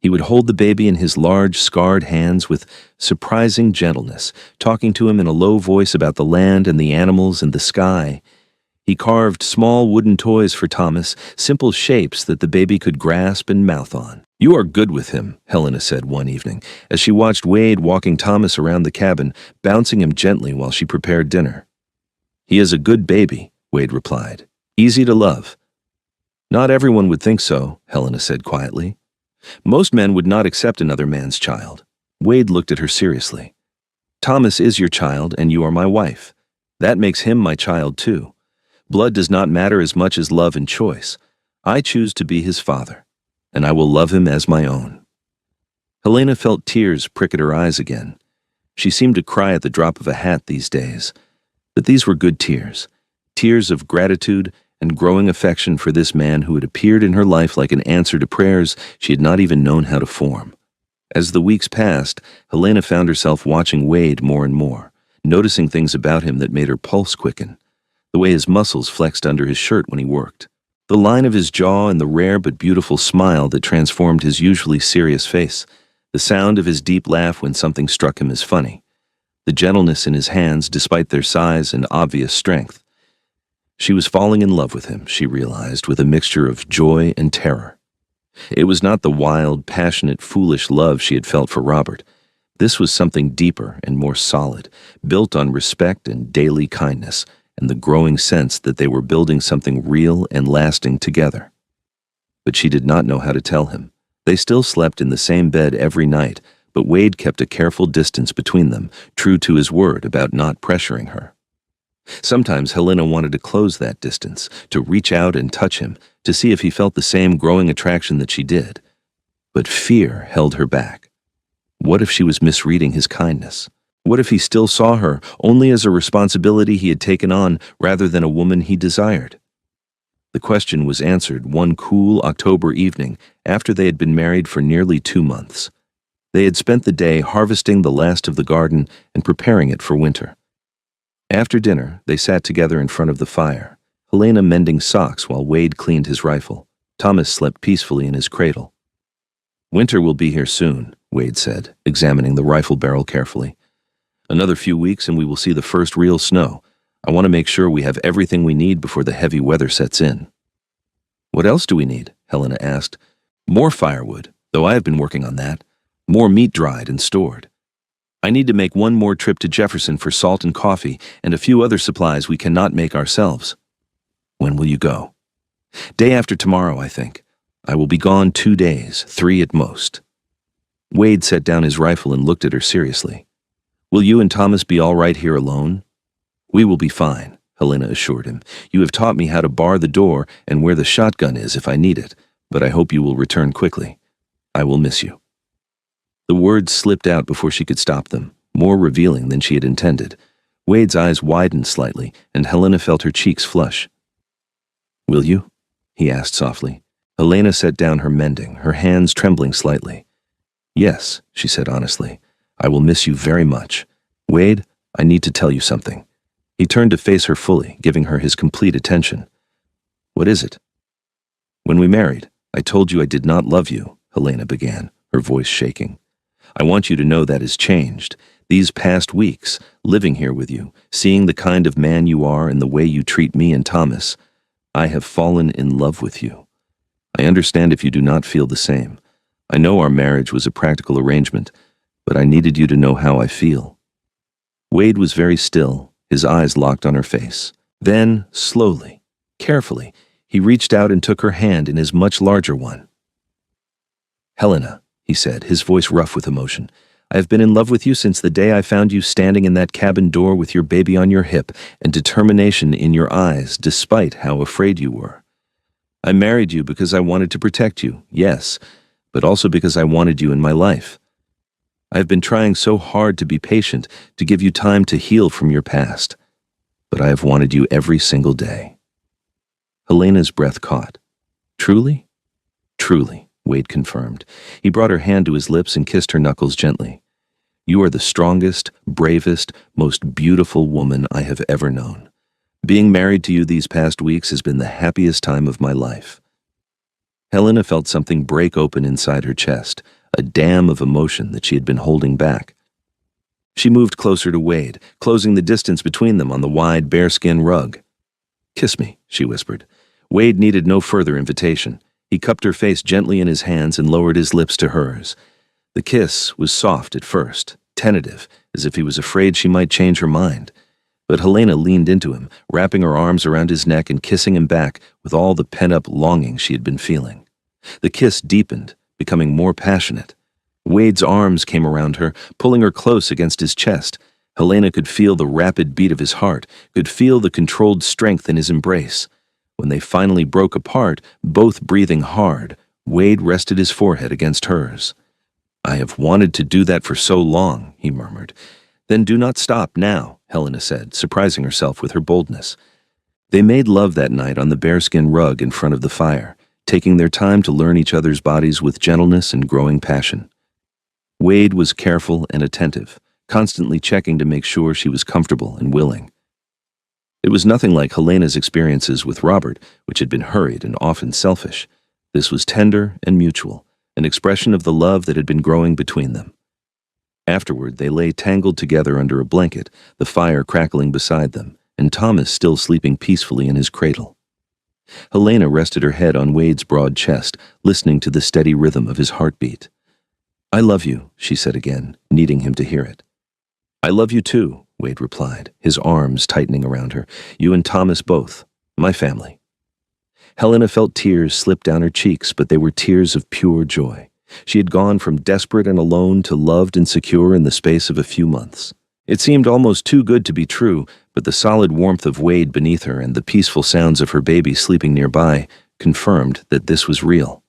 He would hold the baby in his large, scarred hands with surprising gentleness, talking to him in a low voice about the land and the animals and the sky. He carved small wooden toys for Thomas, simple shapes that the baby could grasp and mouth on. "You are good with him," Helena said one evening, as she watched Wade walking Thomas around the cabin, bouncing him gently while she prepared dinner. "He is a good baby," Wade replied. "Easy to love." "Not everyone would think so," Helena said quietly. "Most men would not accept another man's child." Wade looked at her seriously. "Thomas is your child, and you are my wife. That makes him my child, too. Blood does not matter as much as love and choice. I choose to be his father, and I will love him as my own." Helena felt tears prick at her eyes again. She seemed to cry at the drop of a hat these days. But these were good tears, tears of gratitude and growing affection for this man who had appeared in her life like an answer to prayers she had not even known how to form. As the weeks passed, Helena found herself watching Wade more and more, noticing things about him that made her pulse quicken. The way his muscles flexed under his shirt when he worked, the line of his jaw and the rare but beautiful smile that transformed his usually serious face, the sound of his deep laugh when something struck him as funny, the gentleness in his hands despite their size and obvious strength. She was falling in love with him, she realized, with a mixture of joy and terror. It was not the wild, passionate, foolish love she had felt for Robert. This was something deeper and more solid, built on respect and daily kindness, and the growing sense that they were building something real and lasting together. But she did not know how to tell him. They still slept in the same bed every night, but Wade kept a careful distance between them, true to his word about not pressuring her. Sometimes Helena wanted to close that distance, to reach out and touch him, to see if he felt the same growing attraction that she did. But fear held her back. What if she was misreading his kindness? What if he still saw her only as a responsibility he had taken on rather than a woman he desired? The question was answered one cool October evening after they had been married for nearly 2 months. They had spent the day harvesting the last of the garden and preparing it for winter. After dinner, they sat together in front of the fire, Helena mending socks while Wade cleaned his rifle. Thomas slept peacefully in his cradle. "Winter will be here soon," Wade said, examining the rifle barrel carefully. "Another few weeks and we will see the first real snow. I want to make sure we have everything we need before the heavy weather sets in." "What else do we need?" Helena asked. "More firewood, though I have been working on that. More meat dried and stored. I need to make one more trip to Jefferson for salt and coffee and a few other supplies we cannot make ourselves." "When will you go?" "Day after tomorrow, I think. I will be gone 2 days, 3 at most." Wade set down his rifle and looked at her seriously. "Will you and Thomas be all right here alone?" "We will be fine," Helena assured him. "You have taught me how to bar the door and where the shotgun is if I need it, but I hope you will return quickly. I will miss you." The words slipped out before she could stop them, more revealing than she had intended. Wade's eyes widened slightly, and Helena felt her cheeks flush. "Will you?" he asked softly. Helena set down her mending, her hands trembling slightly. "Yes," she said honestly. "I will miss you very much. Wade, I need to tell you something." He turned to face her fully, giving her his complete attention. "What is it?" "When we married, I told you I did not love you," Helena began, her voice shaking. "I want you to know that has changed. These past weeks, living here with you, seeing the kind of man you are and the way you treat me and Thomas, I have fallen in love with you. I understand if you do not feel the same. I know our marriage was a practical arrangement, but I needed you to know how I feel." Wade was very still, his eyes locked on her face. Then, slowly, carefully, he reached out and took her hand in his much larger one. "Helena," he said, his voice rough with emotion, "I have been in love with you since the day I found you standing in that cabin door with your baby on your hip and determination in your eyes despite how afraid you were. I married you because I wanted to protect you, yes, but also because I wanted you in my life. I have been trying so hard to be patient, to give you time to heal from your past, but I have wanted you every single day." Helena's breath caught. "Truly?" "Truly," Wade confirmed. He brought her hand to his lips and kissed her knuckles gently. "You are the strongest, bravest, most beautiful woman I have ever known. Being married to you these past weeks has been the happiest time of my life." Helena felt something break open inside her chest, a dam of emotion that she had been holding back. She moved closer to Wade, closing the distance between them on the wide bearskin rug. "Kiss me," she whispered. Wade needed no further invitation. He cupped her face gently in his hands and lowered his lips to hers. The kiss was soft at first, tentative, as if he was afraid she might change her mind. But Helena leaned into him, wrapping her arms around his neck and kissing him back with all the pent-up longing she had been feeling. The kiss deepened, becoming more passionate. Wade's arms came around her, pulling her close against his chest. Helena could feel the rapid beat of his heart, could feel the controlled strength in his embrace. When they finally broke apart, both breathing hard, Wade rested his forehead against hers. "I have wanted to do that for so long," he murmured. "Then do not stop now," Helena said, surprising herself with her boldness. They made love that night on the bearskin rug in front of the fire, taking their time to learn each other's bodies with gentleness and growing passion. Wade was careful and attentive, constantly checking to make sure she was comfortable and willing. It was nothing like Helena's experiences with Robert, which had been hurried and often selfish. This was tender and mutual, an expression of the love that had been growing between them. Afterward, they lay tangled together under a blanket, the fire crackling beside them, and Thomas still sleeping peacefully in his cradle. Helena rested her head on Wade's broad chest, listening to the steady rhythm of his heartbeat. "I love you," she said again, needing him to hear it. "I love you too," Wade replied, his arms tightening around her. "You and Thomas both. My family." Helena felt tears slip down her cheeks, but they were tears of pure joy. She had gone from desperate and alone to loved and secure in the space of a few months. It seemed almost too good to be true, but the solid warmth of Wade beneath her and the peaceful sounds of her baby sleeping nearby confirmed that this was real.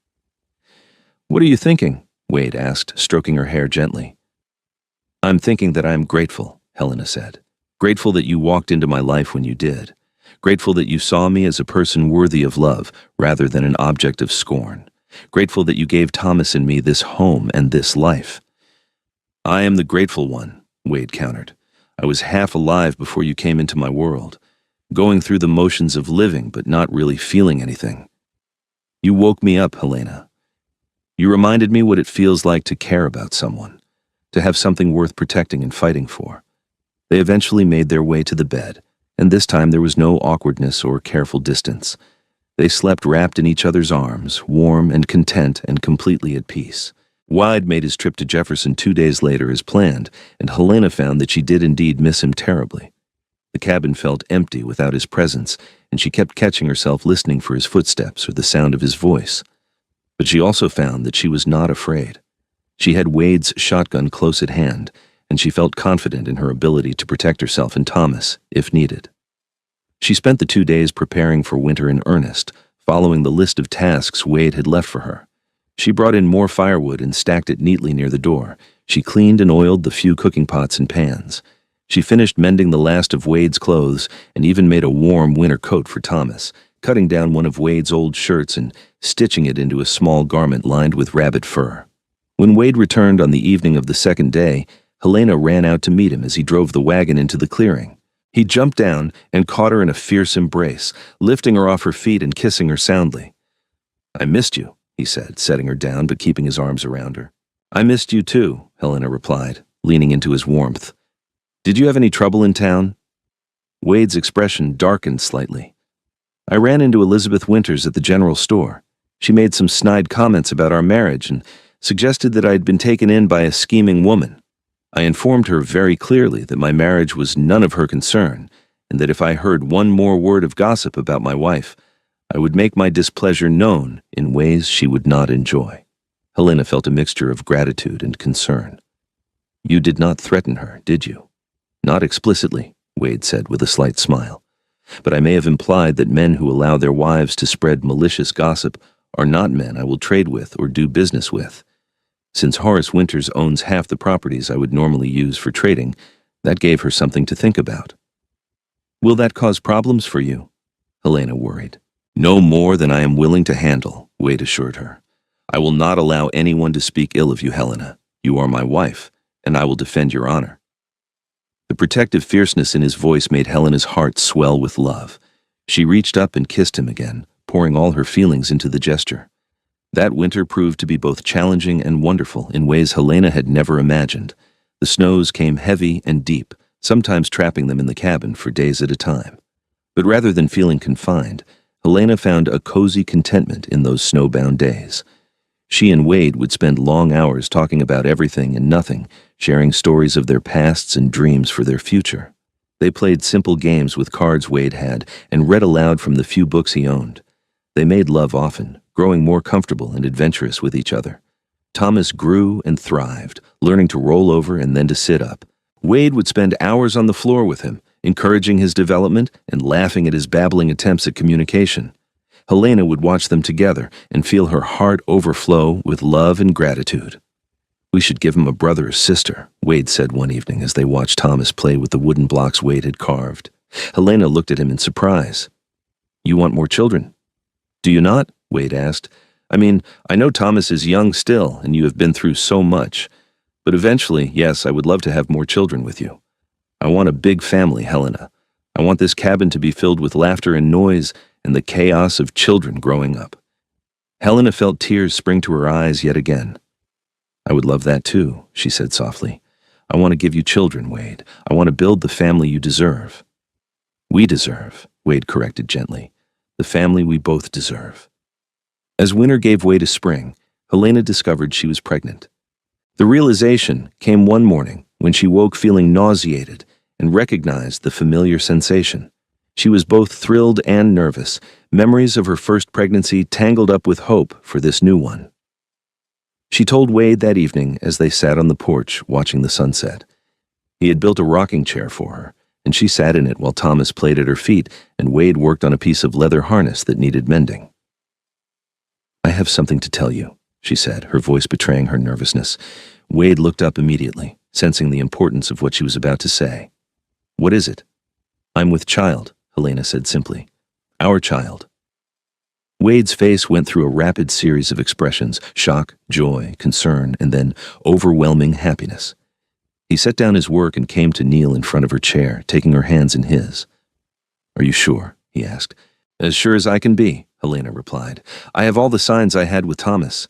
"What are you thinking?" Wade asked, stroking her hair gently. "I'm thinking that I am grateful," Helena said. "Grateful that you walked into my life when you did. Grateful that you saw me as a person worthy of love rather than an object of scorn. Grateful that you gave Thomas and me this home and this life." "I am the grateful one," Wade countered. "I was half alive before you came into my world, going through the motions of living but not really feeling anything. You woke me up, Helena. You reminded me what it feels like to care about someone, to have something worth protecting and fighting for." They eventually made their way to the bed, and this time there was no awkwardness or careful distance. They slept wrapped in each other's arms, warm and content and completely at peace. Wade made his trip to Jefferson 2 days later as planned, and Helena found that she did indeed miss him terribly. The cabin felt empty without his presence, and she kept catching herself listening for his footsteps or the sound of his voice. But she also found that she was not afraid. She had Wade's shotgun close at hand, and she felt confident in her ability to protect herself and Thomas, if needed. She spent the 2 days preparing for winter in earnest, following the list of tasks Wade had left for her. She brought in more firewood and stacked it neatly near the door. She cleaned and oiled the few cooking pots and pans. She finished mending the last of Wade's clothes and even made a warm winter coat for Thomas, cutting down one of Wade's old shirts and stitching it into a small garment lined with rabbit fur. When Wade returned on the evening of the second day, Helena ran out to meet him as he drove the wagon into the clearing. He jumped down and caught her in a fierce embrace, lifting her off her feet and kissing her soundly. "I missed you," he said, setting her down but keeping his arms around her. "I missed you too," Helena replied, leaning into his warmth. "Did you have any trouble in town?" Wade's expression darkened slightly. "I ran into Elizabeth Winters at the general store. She made some snide comments about our marriage and suggested that I had been taken in by a scheming woman. I informed her very clearly that my marriage was none of her concern, and that if I heard one more word of gossip about my wife, I would make my displeasure known in ways she would not enjoy." Helena felt a mixture of gratitude and concern. "You did not threaten her, did you?" "Not explicitly," Wade said with a slight smile. "But I may have implied that men who allow their wives to spread malicious gossip are not men I will trade with or do business with. Since Horace Winters owns half the properties I would normally use for trading, that gave her something to think about." "Will that cause problems for you?" Helena worried. "No more than I am willing to handle," Wade assured her. "I will not allow anyone to speak ill of you, Helena. You are my wife, and I will defend your honor." The protective fierceness in his voice made Helena's heart swell with love. She reached up and kissed him again, pouring all her feelings into the gesture. That winter proved to be both challenging and wonderful in ways Helena had never imagined. The snows came heavy and deep, sometimes trapping them in the cabin for days at a time. But rather than feeling confined, Helena found a cozy contentment in those snowbound days. She and Wade would spend long hours talking about everything and nothing, sharing stories of their pasts and dreams for their future. They played simple games with cards Wade had and read aloud from the few books he owned. They made love often, growing more comfortable and adventurous with each other. Thomas grew and thrived, learning to roll over and then to sit up. Wade would spend hours on the floor with him, encouraging his development and laughing at his babbling attempts at communication. Helena would watch them together and feel her heart overflow with love and gratitude. "We should give him a brother or sister," Wade said one evening as they watched Thomas play with the wooden blocks Wade had carved. Helena looked at him in surprise. "You want more children?" "Do you not?" Wade asked. "I mean, I know Thomas is young still, and you have been through so much. But eventually, yes, I would love to have more children with you. I want a big family, Helena. I want this cabin to be filled with laughter and noise and the chaos of children growing up." Helena felt tears spring to her eyes yet again. "I would love that too," she said softly. "I want to give you children, Wade. I want to build the family you deserve." "We deserve," Wade corrected gently. "The family we both deserve." As winter gave way to spring, Helena discovered she was pregnant. The realization came one morning when she woke feeling nauseated and recognized the familiar sensation. She was both thrilled and nervous, memories of her first pregnancy tangled up with hope for this new one. She told Wade that evening as they sat on the porch watching the sunset. He had built a rocking chair for her, and she sat in it while Thomas played at her feet and Wade worked on a piece of leather harness that needed mending. "I have something to tell you," she said, her voice betraying her nervousness. Wade looked up immediately, sensing the importance of what she was about to say. "What is it?" "I'm with child," Helena said simply. "Our child." Wade's face went through a rapid series of expressions: shock, joy, concern, and then overwhelming happiness. He set down his work and came to kneel in front of her chair, taking her hands in his. "Are you sure?" he asked. "As sure as I can be," Helena replied. "I have all the signs I had with Thomas.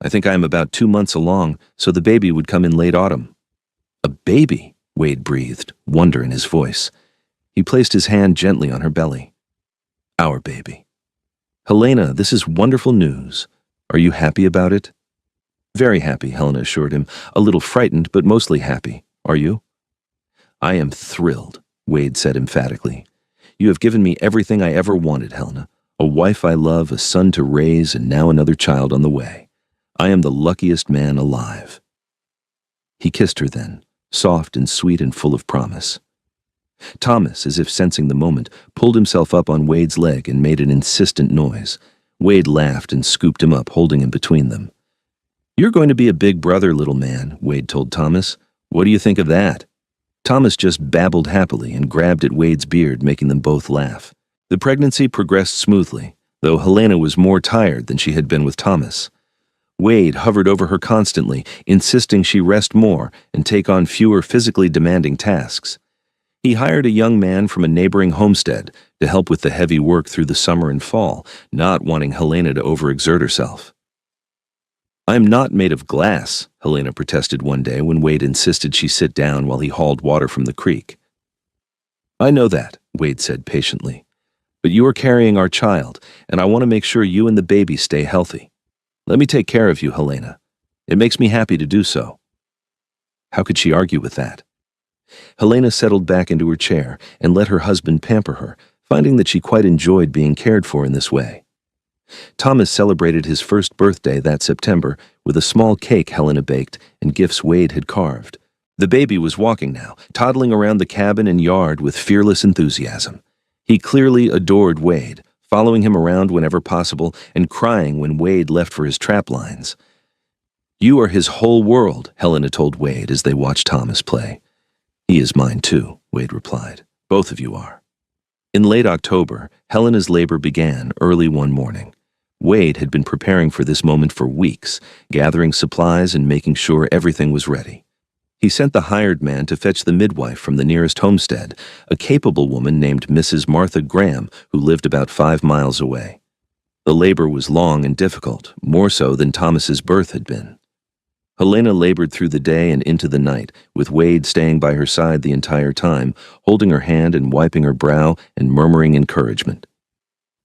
I think I am about 2 months along, so the baby would come in late autumn." "A baby?" Wade breathed, wonder in his voice. He placed his hand gently on her belly. "Our baby." "Helena, this is wonderful news. Are you happy about it?" "Very happy," Helena assured him. "A little frightened, but mostly happy. Are you?" "I am thrilled," Wade said emphatically. "You have given me everything I ever wanted, Helena. A wife I love, a son to raise, and now another child on the way. I am the luckiest man alive." He kissed her then, soft and sweet and full of promise. Thomas, as if sensing the moment, pulled himself up on Wade's leg and made an insistent noise. Wade laughed and scooped him up, holding him between them. "You're going to be a big brother, little man," Wade told Thomas. "What do you think of that?" Thomas just babbled happily and grabbed at Wade's beard, making them both laugh. The pregnancy progressed smoothly, though Helena was more tired than she had been with Thomas. Wade hovered over her constantly, insisting she rest more and take on fewer physically demanding tasks. He hired a young man from a neighboring homestead to help with the heavy work through the summer and fall, not wanting Helena to overexert herself. "I'm not made of glass," Helena protested one day when Wade insisted she sit down while he hauled water from the creek. "I know that," Wade said patiently. "But you are carrying our child, and I want to make sure you and the baby stay healthy. Let me take care of you, Helena. It makes me happy to do so." How could she argue with that? Helena settled back into her chair and let her husband pamper her, finding that she quite enjoyed being cared for in this way. Thomas celebrated his first birthday that September with a small cake Helena baked and gifts Wade had carved. The baby was walking now, toddling around the cabin and yard with fearless enthusiasm. He clearly adored Wade, following him around whenever possible and crying when Wade left for his trap lines. "You are his whole world," Helena told Wade as they watched Thomas play. "He is mine too," Wade replied. "Both of you are." In late October, Helena's labor began early one morning. Wade had been preparing for this moment for weeks, gathering supplies and making sure everything was ready. He sent the hired man to fetch the midwife from the nearest homestead, a capable woman named Mrs. Martha Graham, who lived about 5 miles away. The labor was long and difficult, more so than Thomas's birth had been. Helena labored through the day and into the night, with Wade staying by her side the entire time, holding her hand and wiping her brow and murmuring encouragement.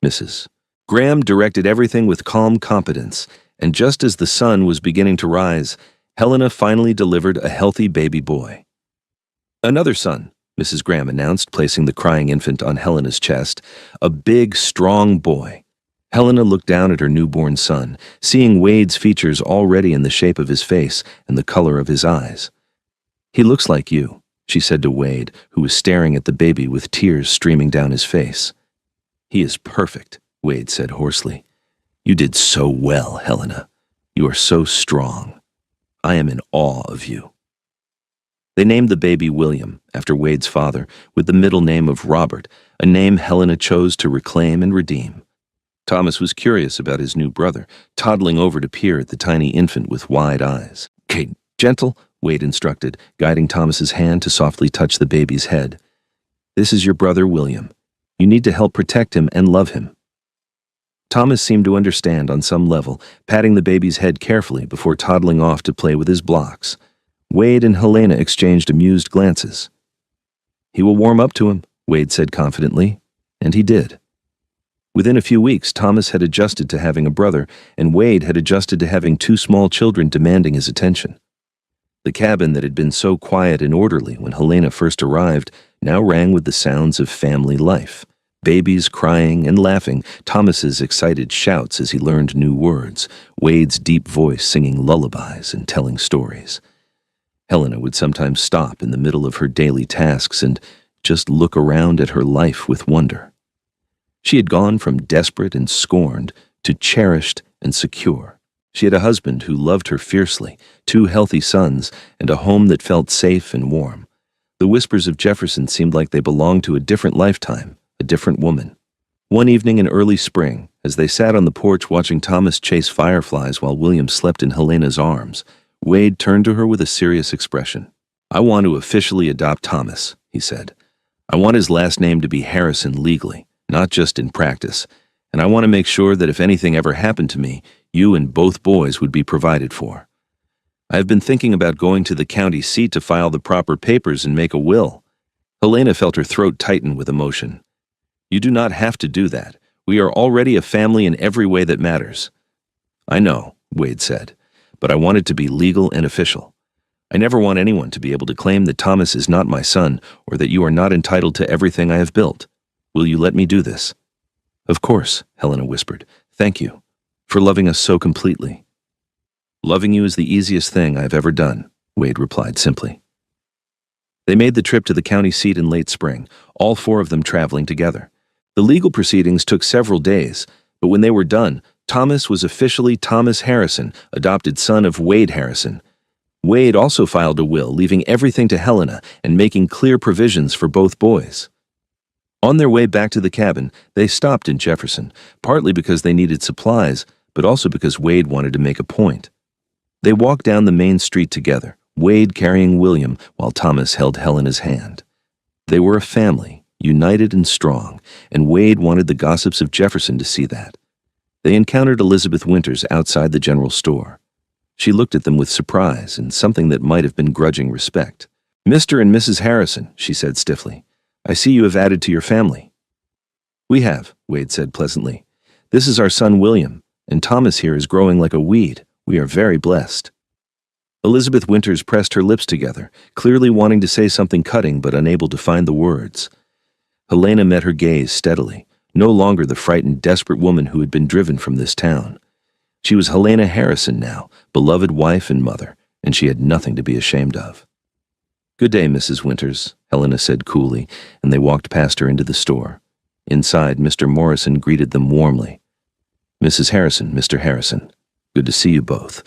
Mrs. Graham directed everything with calm competence, and just as the sun was beginning to rise, Helena finally delivered a healthy baby boy. "Another son," Mrs. Graham announced, placing the crying infant on Helena's chest. "A big, strong boy." Helena looked down at her newborn son, seeing Wade's features already in the shape of his face and the color of his eyes. "He looks like you," she said to Wade, who was staring at the baby with tears streaming down his face. "He is perfect," Wade said hoarsely. "You did so well, Helena. You are so strong. I am in awe of you." They named the baby William, after Wade's father, with the middle name of Robert, a name Helena chose to reclaim and redeem. Thomas was curious about his new brother, toddling over to peer at the tiny infant with wide eyes. "Kate, gentle," Wade instructed, guiding Thomas's hand to softly touch the baby's head. "This is your brother William. You need to help protect him and love him." Thomas seemed to understand on some level, patting the baby's head carefully before toddling off to play with his blocks. Wade and Helena exchanged amused glances. "He will warm up to him," Wade said confidently, and he did. Within a few weeks, Thomas had adjusted to having a brother, and Wade had adjusted to having two small children demanding his attention. The cabin that had been so quiet and orderly when Helena first arrived now rang with the sounds of family life. Babies crying and laughing, Thomas's excited shouts as he learned new words, Wade's deep voice singing lullabies and telling stories. Helena would sometimes stop in the middle of her daily tasks and just look around at her life with wonder. She had gone from desperate and scorned to cherished and secure. She had a husband who loved her fiercely, 2 healthy sons, and a home that felt safe and warm. The whispers of Jefferson seemed like they belonged to a different lifetime, a different woman. One evening in early spring, as they sat on the porch watching Thomas chase fireflies while William slept in Helena's arms, Wade turned to her with a serious expression. "I want to officially adopt Thomas," he said. "I want his last name to be Harrison legally, not just in practice, and I want to make sure that if anything ever happened to me, you and both boys would be provided for. I have been thinking about going to the county seat to file the proper papers and make a will." Helena felt her throat tighten with emotion. "You do not have to do that. We are already a family in every way that matters." "I know," Wade said, "but I want it to be legal and official. I never want anyone to be able to claim that Thomas is not my son or that you are not entitled to everything I have built. Will you let me do this?" "Of course," Helena whispered. "Thank you for loving us so completely." "Loving you is the easiest thing I have ever done," Wade replied simply. They made the trip to the county seat in late spring, all 4 of them traveling together. The legal proceedings took several days, but when they were done, Thomas was officially Thomas Harrison, adopted son of Wade Harrison. Wade also filed a will, leaving everything to Helena and making clear provisions for both boys. On their way back to the cabin, they stopped in Jefferson, partly because they needed supplies, but also because Wade wanted to make a point. They walked down the main street together, Wade carrying William while Thomas held Helena's hand. They were a family, united and strong, and Wade wanted the gossips of Jefferson to see that. They encountered Elizabeth Winters outside the general store. She looked at them with surprise and something that might have been grudging respect. "Mr. and Mrs. Harrison," she said stiffly. "I see you have added to your family." "We have," Wade said pleasantly. "This is our son William, and Thomas here is growing like a weed. We are very blessed." Elizabeth Winters pressed her lips together, clearly wanting to say something cutting but unable to find the words. Helena met her gaze steadily, no longer the frightened, desperate woman who had been driven from this town. She was Helena Harrison now, beloved wife and mother, and she had nothing to be ashamed of. "Good day, Mrs. Winters," Helena said coolly, and they walked past her into the store. Inside, Mr. Morrison greeted them warmly. "Mrs. Harrison, Mr. Harrison, good to see you both.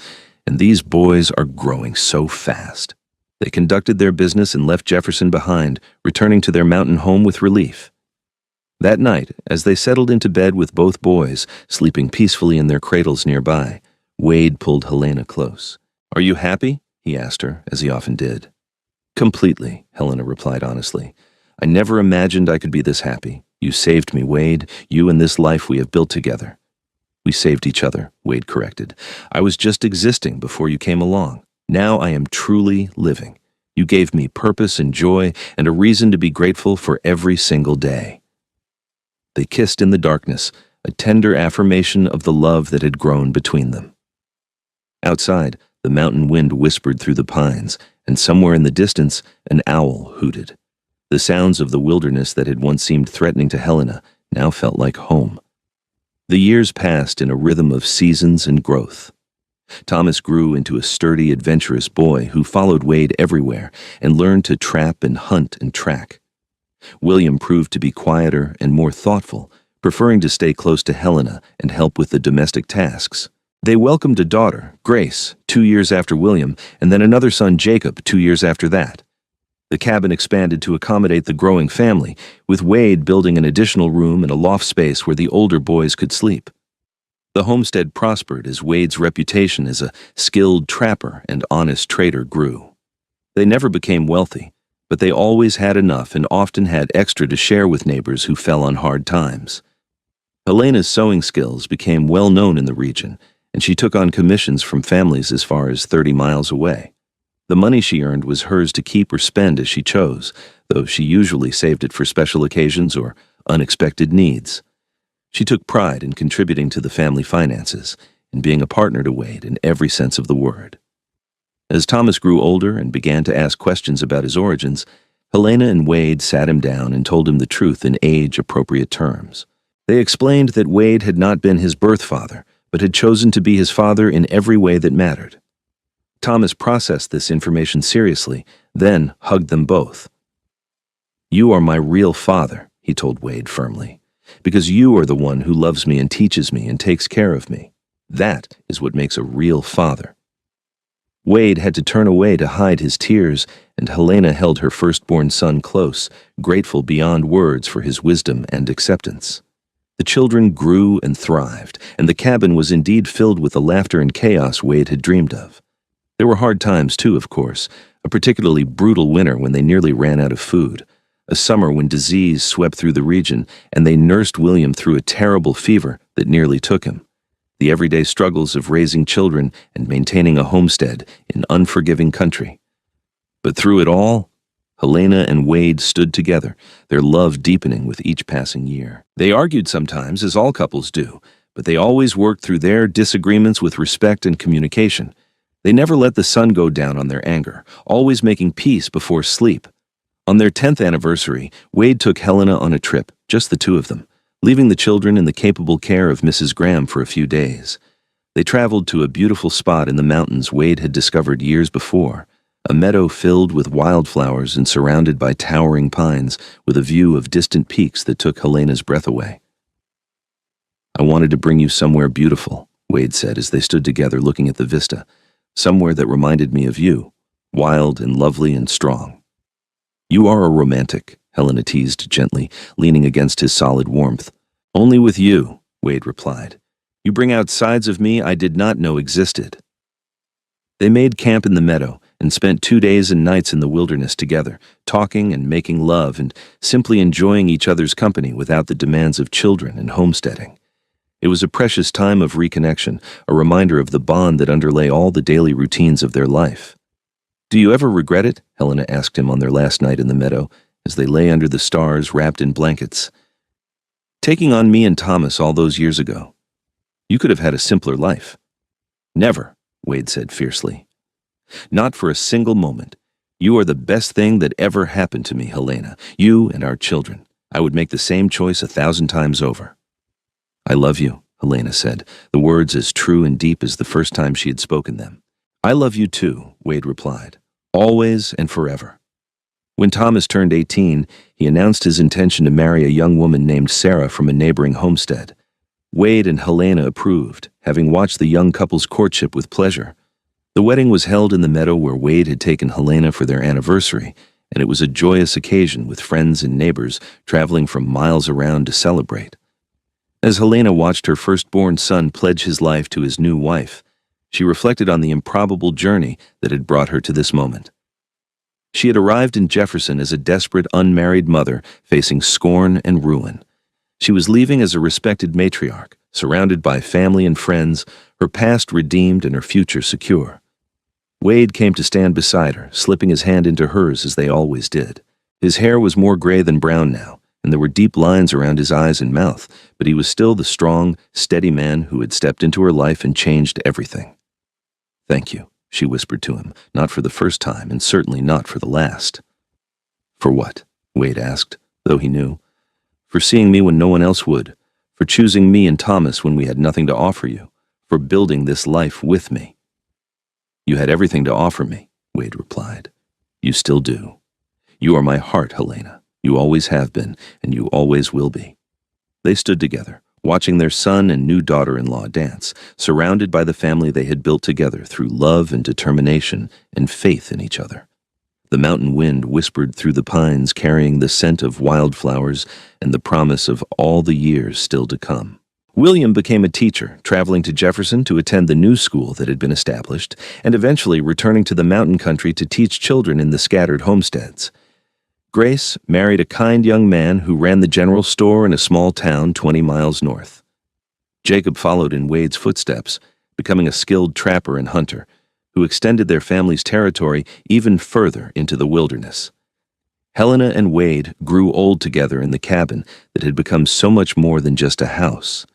And these boys are growing so fast." They conducted their business and left Jefferson behind, returning to their mountain home with relief. That night, as they settled into bed with both boys, sleeping peacefully in their cradles nearby, Wade pulled Helena close. "Are you happy?" he asked her, as he often did. "Completely," Helena replied honestly. "I never imagined I could be this happy. You saved me, Wade, you and this life we have built together." We saved each other, Wade corrected. I was just existing before you came along. Now I am truly living. You gave me purpose and joy and a reason to be grateful for every single day. They kissed in the darkness, a tender affirmation of the love that had grown between them. Outside, the mountain wind whispered through the pines, and somewhere in the distance, an owl hooted. The sounds of the wilderness that had once seemed threatening to Helena now felt like home. The years passed in a rhythm of seasons and growth. Thomas grew into a sturdy, adventurous boy who followed Wade everywhere and learned to trap and hunt and track. William proved to be quieter and more thoughtful, preferring to stay close to Helena and help with the domestic tasks. They welcomed a daughter, Grace, 2 years after William, and then another son, Jacob, 2 years after that. The cabin expanded to accommodate the growing family, with Wade building an additional room and a loft space where the older boys could sleep. The homestead prospered as Wade's reputation as a skilled trapper and honest trader grew. They never became wealthy, but they always had enough and often had extra to share with neighbors who fell on hard times. Helena's sewing skills became well known in the region, and she took on commissions from families as far as 30 miles away. The money she earned was hers to keep or spend as she chose, though she usually saved it for special occasions or unexpected needs. She took pride in contributing to the family finances and being a partner to Wade in every sense of the word. As Thomas grew older and began to ask questions about his origins, Helena and Wade sat him down and told him the truth in age-appropriate terms. They explained that Wade had not been his birth father, but had chosen to be his father in every way that mattered. Thomas processed this information seriously, then hugged them both. "You are my real father," he told Wade firmly, "because you are the one who loves me and teaches me and takes care of me. That is what makes a real father." Wade had to turn away to hide his tears, and Helena held her firstborn son close, grateful beyond words for his wisdom and acceptance. The children grew and thrived, and the cabin was indeed filled with the laughter and chaos Wade had dreamed of. There were hard times too, of course, a particularly brutal winter when they nearly ran out of food, a summer when disease swept through the region and they nursed William through a terrible fever that nearly took him, the everyday struggles of raising children and maintaining a homestead in unforgiving country. But through it all, Helena and Wade stood together, their love deepening with each passing year. They argued sometimes, as all couples do, but they always worked through their disagreements with respect and communication. They never let the sun go down on their anger, always making peace before sleep. On their 10th anniversary, Wade took Helena on a trip, just the two of them, leaving the children in the capable care of Mrs. Graham for a few days. They traveled to a beautiful spot in the mountains Wade had discovered years before, a meadow filled with wildflowers and surrounded by towering pines with a view of distant peaks that took Helena's breath away. "I wanted to bring you somewhere beautiful," Wade said as they stood together looking at the vista. "Somewhere that reminded me of you, wild and lovely and strong." "You are a romantic," Helena teased gently, leaning against his solid warmth. "Only with you," Wade replied. "You bring out sides of me I did not know existed." They made camp in the meadow and spent 2 days and nights in the wilderness together, talking and making love and simply enjoying each other's company without the demands of children and homesteading. It was a precious time of reconnection, a reminder of the bond that underlay all the daily routines of their life. "Do you ever regret it?" Helena asked him on their last night in the meadow, as they lay under the stars wrapped in blankets. "Taking on me and Thomas all those years ago. You could have had a simpler life." "Never," Wade said fiercely. "Not for a single moment. You are the best thing that ever happened to me, Helena. You and our children. I would make the same choice 1,000 times over." "I love you," Helena said, the words as true and deep as the first time she had spoken them. "I love you too," Wade replied, "always and forever." When Thomas turned 18, he announced his intention to marry a young woman named Sarah from a neighboring homestead. Wade and Helena approved, having watched the young couple's courtship with pleasure. The wedding was held in the meadow where Wade had taken Helena for their anniversary, and it was a joyous occasion with friends and neighbors traveling from miles around to celebrate. As Helena watched her firstborn son pledge his life to his new wife, she reflected on the improbable journey that had brought her to this moment. She had arrived in Jefferson as a desperate unmarried mother facing scorn and ruin. She was leaving as a respected matriarch, surrounded by family and friends, her past redeemed and her future secure. Wade came to stand beside her, slipping his hand into hers as they always did. His hair was more gray than brown now, and there were deep lines around his eyes and mouth, but he was still the strong, steady man who had stepped into her life and changed everything. "Thank you," she whispered to him, not for the first time and certainly not for the last. "For what?" Wade asked, though he knew. "For seeing me when no one else would, for choosing me and Thomas when we had nothing to offer you, for building this life with me." "You had everything to offer me," Wade replied. "You still do. You are my heart, Helena. You always have been, and you always will be." They stood together, watching their son and new daughter-in-law dance, surrounded by the family they had built together through love and determination and faith in each other. The mountain wind whispered through the pines, carrying the scent of wildflowers and the promise of all the years still to come. William became a teacher, traveling to Jefferson to attend the new school that had been established, and eventually returning to the mountain country to teach children in the scattered homesteads. Grace married a kind young man who ran the general store in a small town 20 miles north. Jacob followed in Wade's footsteps, becoming a skilled trapper and hunter, who extended their family's territory even further into the wilderness. Helena and Wade grew old together in the cabin that had become so much more than just a house.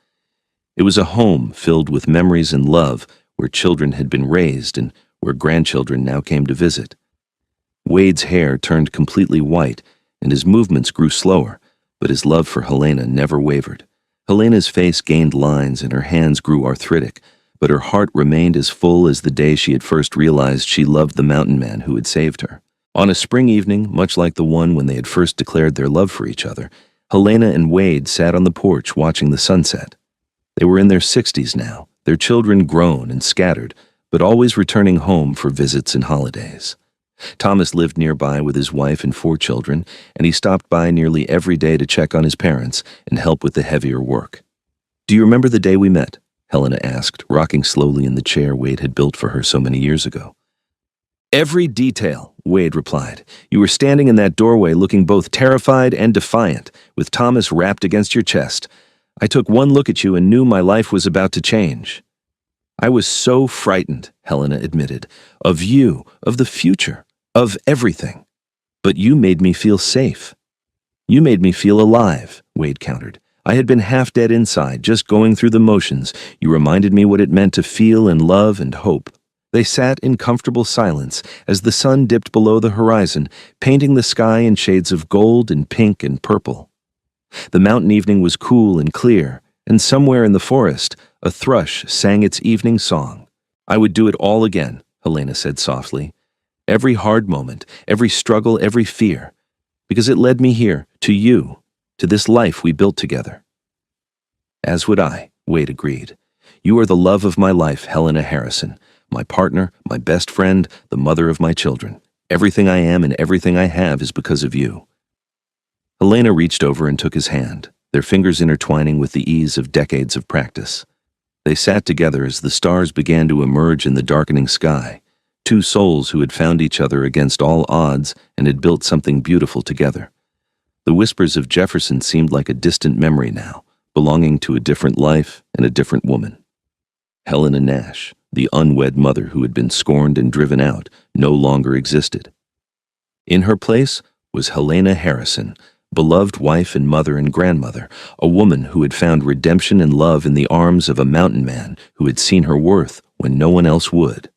It was a home filled with memories and love, where children had been raised and where grandchildren now came to visit. Wade's hair turned completely white, and his movements grew slower, but his love for Helena never wavered. Helena's face gained lines and her hands grew arthritic, but her heart remained as full as the day she had first realized she loved the mountain man who had saved her. On a spring evening, much like the one when they had first declared their love for each other, Helena and Wade sat on the porch watching the sunset. They were in their 60s now, their children grown and scattered, but always returning home for visits and holidays. Thomas lived nearby with his wife and 4 children, and he stopped by nearly every day to check on his parents and help with the heavier work. "Do you remember the day we met?" Helena asked, rocking slowly in the chair Wade had built for her so many years ago. "Every detail," Wade replied. "You were standing in that doorway looking both terrified and defiant, with Thomas wrapped against your chest. I took one look at you and knew my life was about to change." "I was so frightened," Helena admitted, "of you, of the future, of everything. But you made me feel safe." "You made me feel alive," Wade countered. "I had been half dead inside, just going through the motions. You reminded me what it meant to feel and love and hope." They sat in comfortable silence as the sun dipped below the horizon, painting the sky in shades of gold and pink and purple. The mountain evening was cool and clear, and somewhere in the forest, a thrush sang its evening song. "I would do it all again," Helena said softly. "Every hard moment, every struggle, every fear, because it led me here, to you, to this life we built together." "As would I," Wade agreed. "You are the love of my life, Helena Harrison, my partner, my best friend, the mother of my children. Everything I am and everything I have is because of you." Helena reached over and took his hand, their fingers intertwining with the ease of decades of practice. They sat together as the stars began to emerge in the darkening sky, 2 souls who had found each other against all odds and had built something beautiful together. The whispers of Jefferson seemed like a distant memory now, belonging to a different life and a different woman. Helena Nash, the unwed mother who had been scorned and driven out, no longer existed. In her place was Helena Harrison, beloved wife and mother and grandmother, a woman who had found redemption and love in the arms of a mountain man who had seen her worth when no one else would.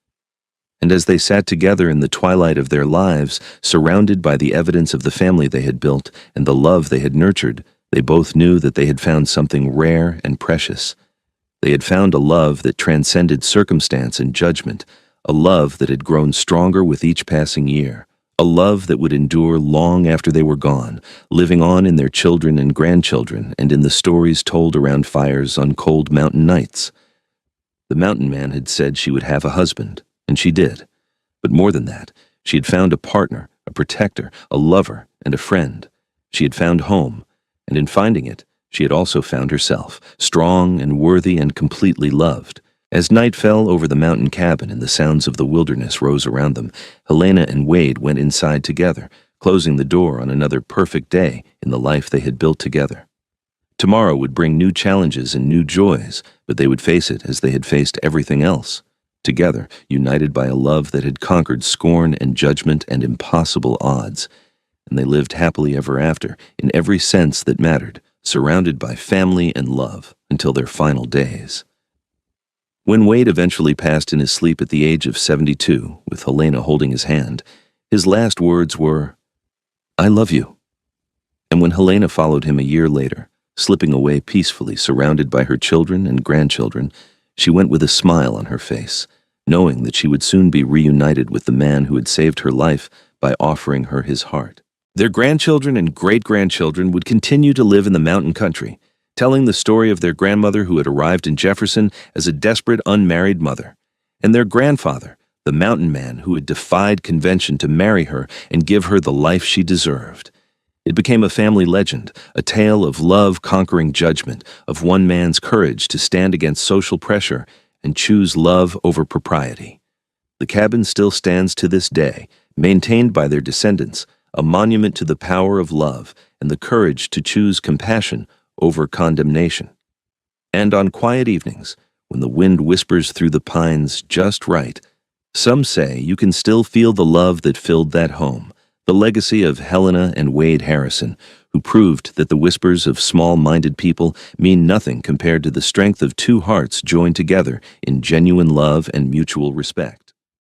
And as they sat together in the twilight of their lives, surrounded by the evidence of the family they had built and the love they had nurtured, they both knew that they had found something rare and precious. They had found a love that transcended circumstance and judgment, a love that had grown stronger with each passing year, a love that would endure long after they were gone, living on in their children and grandchildren and in the stories told around fires on cold mountain nights. The mountain man had said she would have a husband, and she did. But more than that, she had found a partner, a protector, a lover, and a friend. She had found home, and in finding it, she had also found herself, strong and worthy and completely loved. As night fell over the mountain cabin and the sounds of the wilderness rose around them, Helena and Wade went inside together, closing the door on another perfect day in the life they had built together. Tomorrow would bring new challenges and new joys, but they would face it as they had faced everything else. Together, united by a love that had conquered scorn and judgment and impossible odds. And they lived happily ever after, in every sense that mattered, surrounded by family and love, until their final days. When Wade eventually passed in his sleep at the age of 72, with Helena holding his hand, his last words were, "I love you." And when Helena followed him a year later, slipping away peacefully surrounded by her children and grandchildren, she went with a smile on her face, knowing that she would soon be reunited with the man who had saved her life by offering her his heart. Their grandchildren and great-grandchildren would continue to live in the mountain country, telling the story of their grandmother who had arrived in Jefferson as a desperate unmarried mother, and their grandfather, the mountain man who had defied convention to marry her and give her the life she deserved. It became a family legend, a tale of love conquering judgment, of one man's courage to stand against social pressure and choose love over propriety. The cabin still stands to this day, maintained by their descendants, a monument to the power of love and the courage to choose compassion over condemnation. And on quiet evenings, when the wind whispers through the pines just right, some say you can still feel the love that filled that home, the legacy of Helena and Wade Harrison, who proved that the whispers of small-minded people mean nothing compared to the strength of two hearts joined together in genuine love and mutual respect.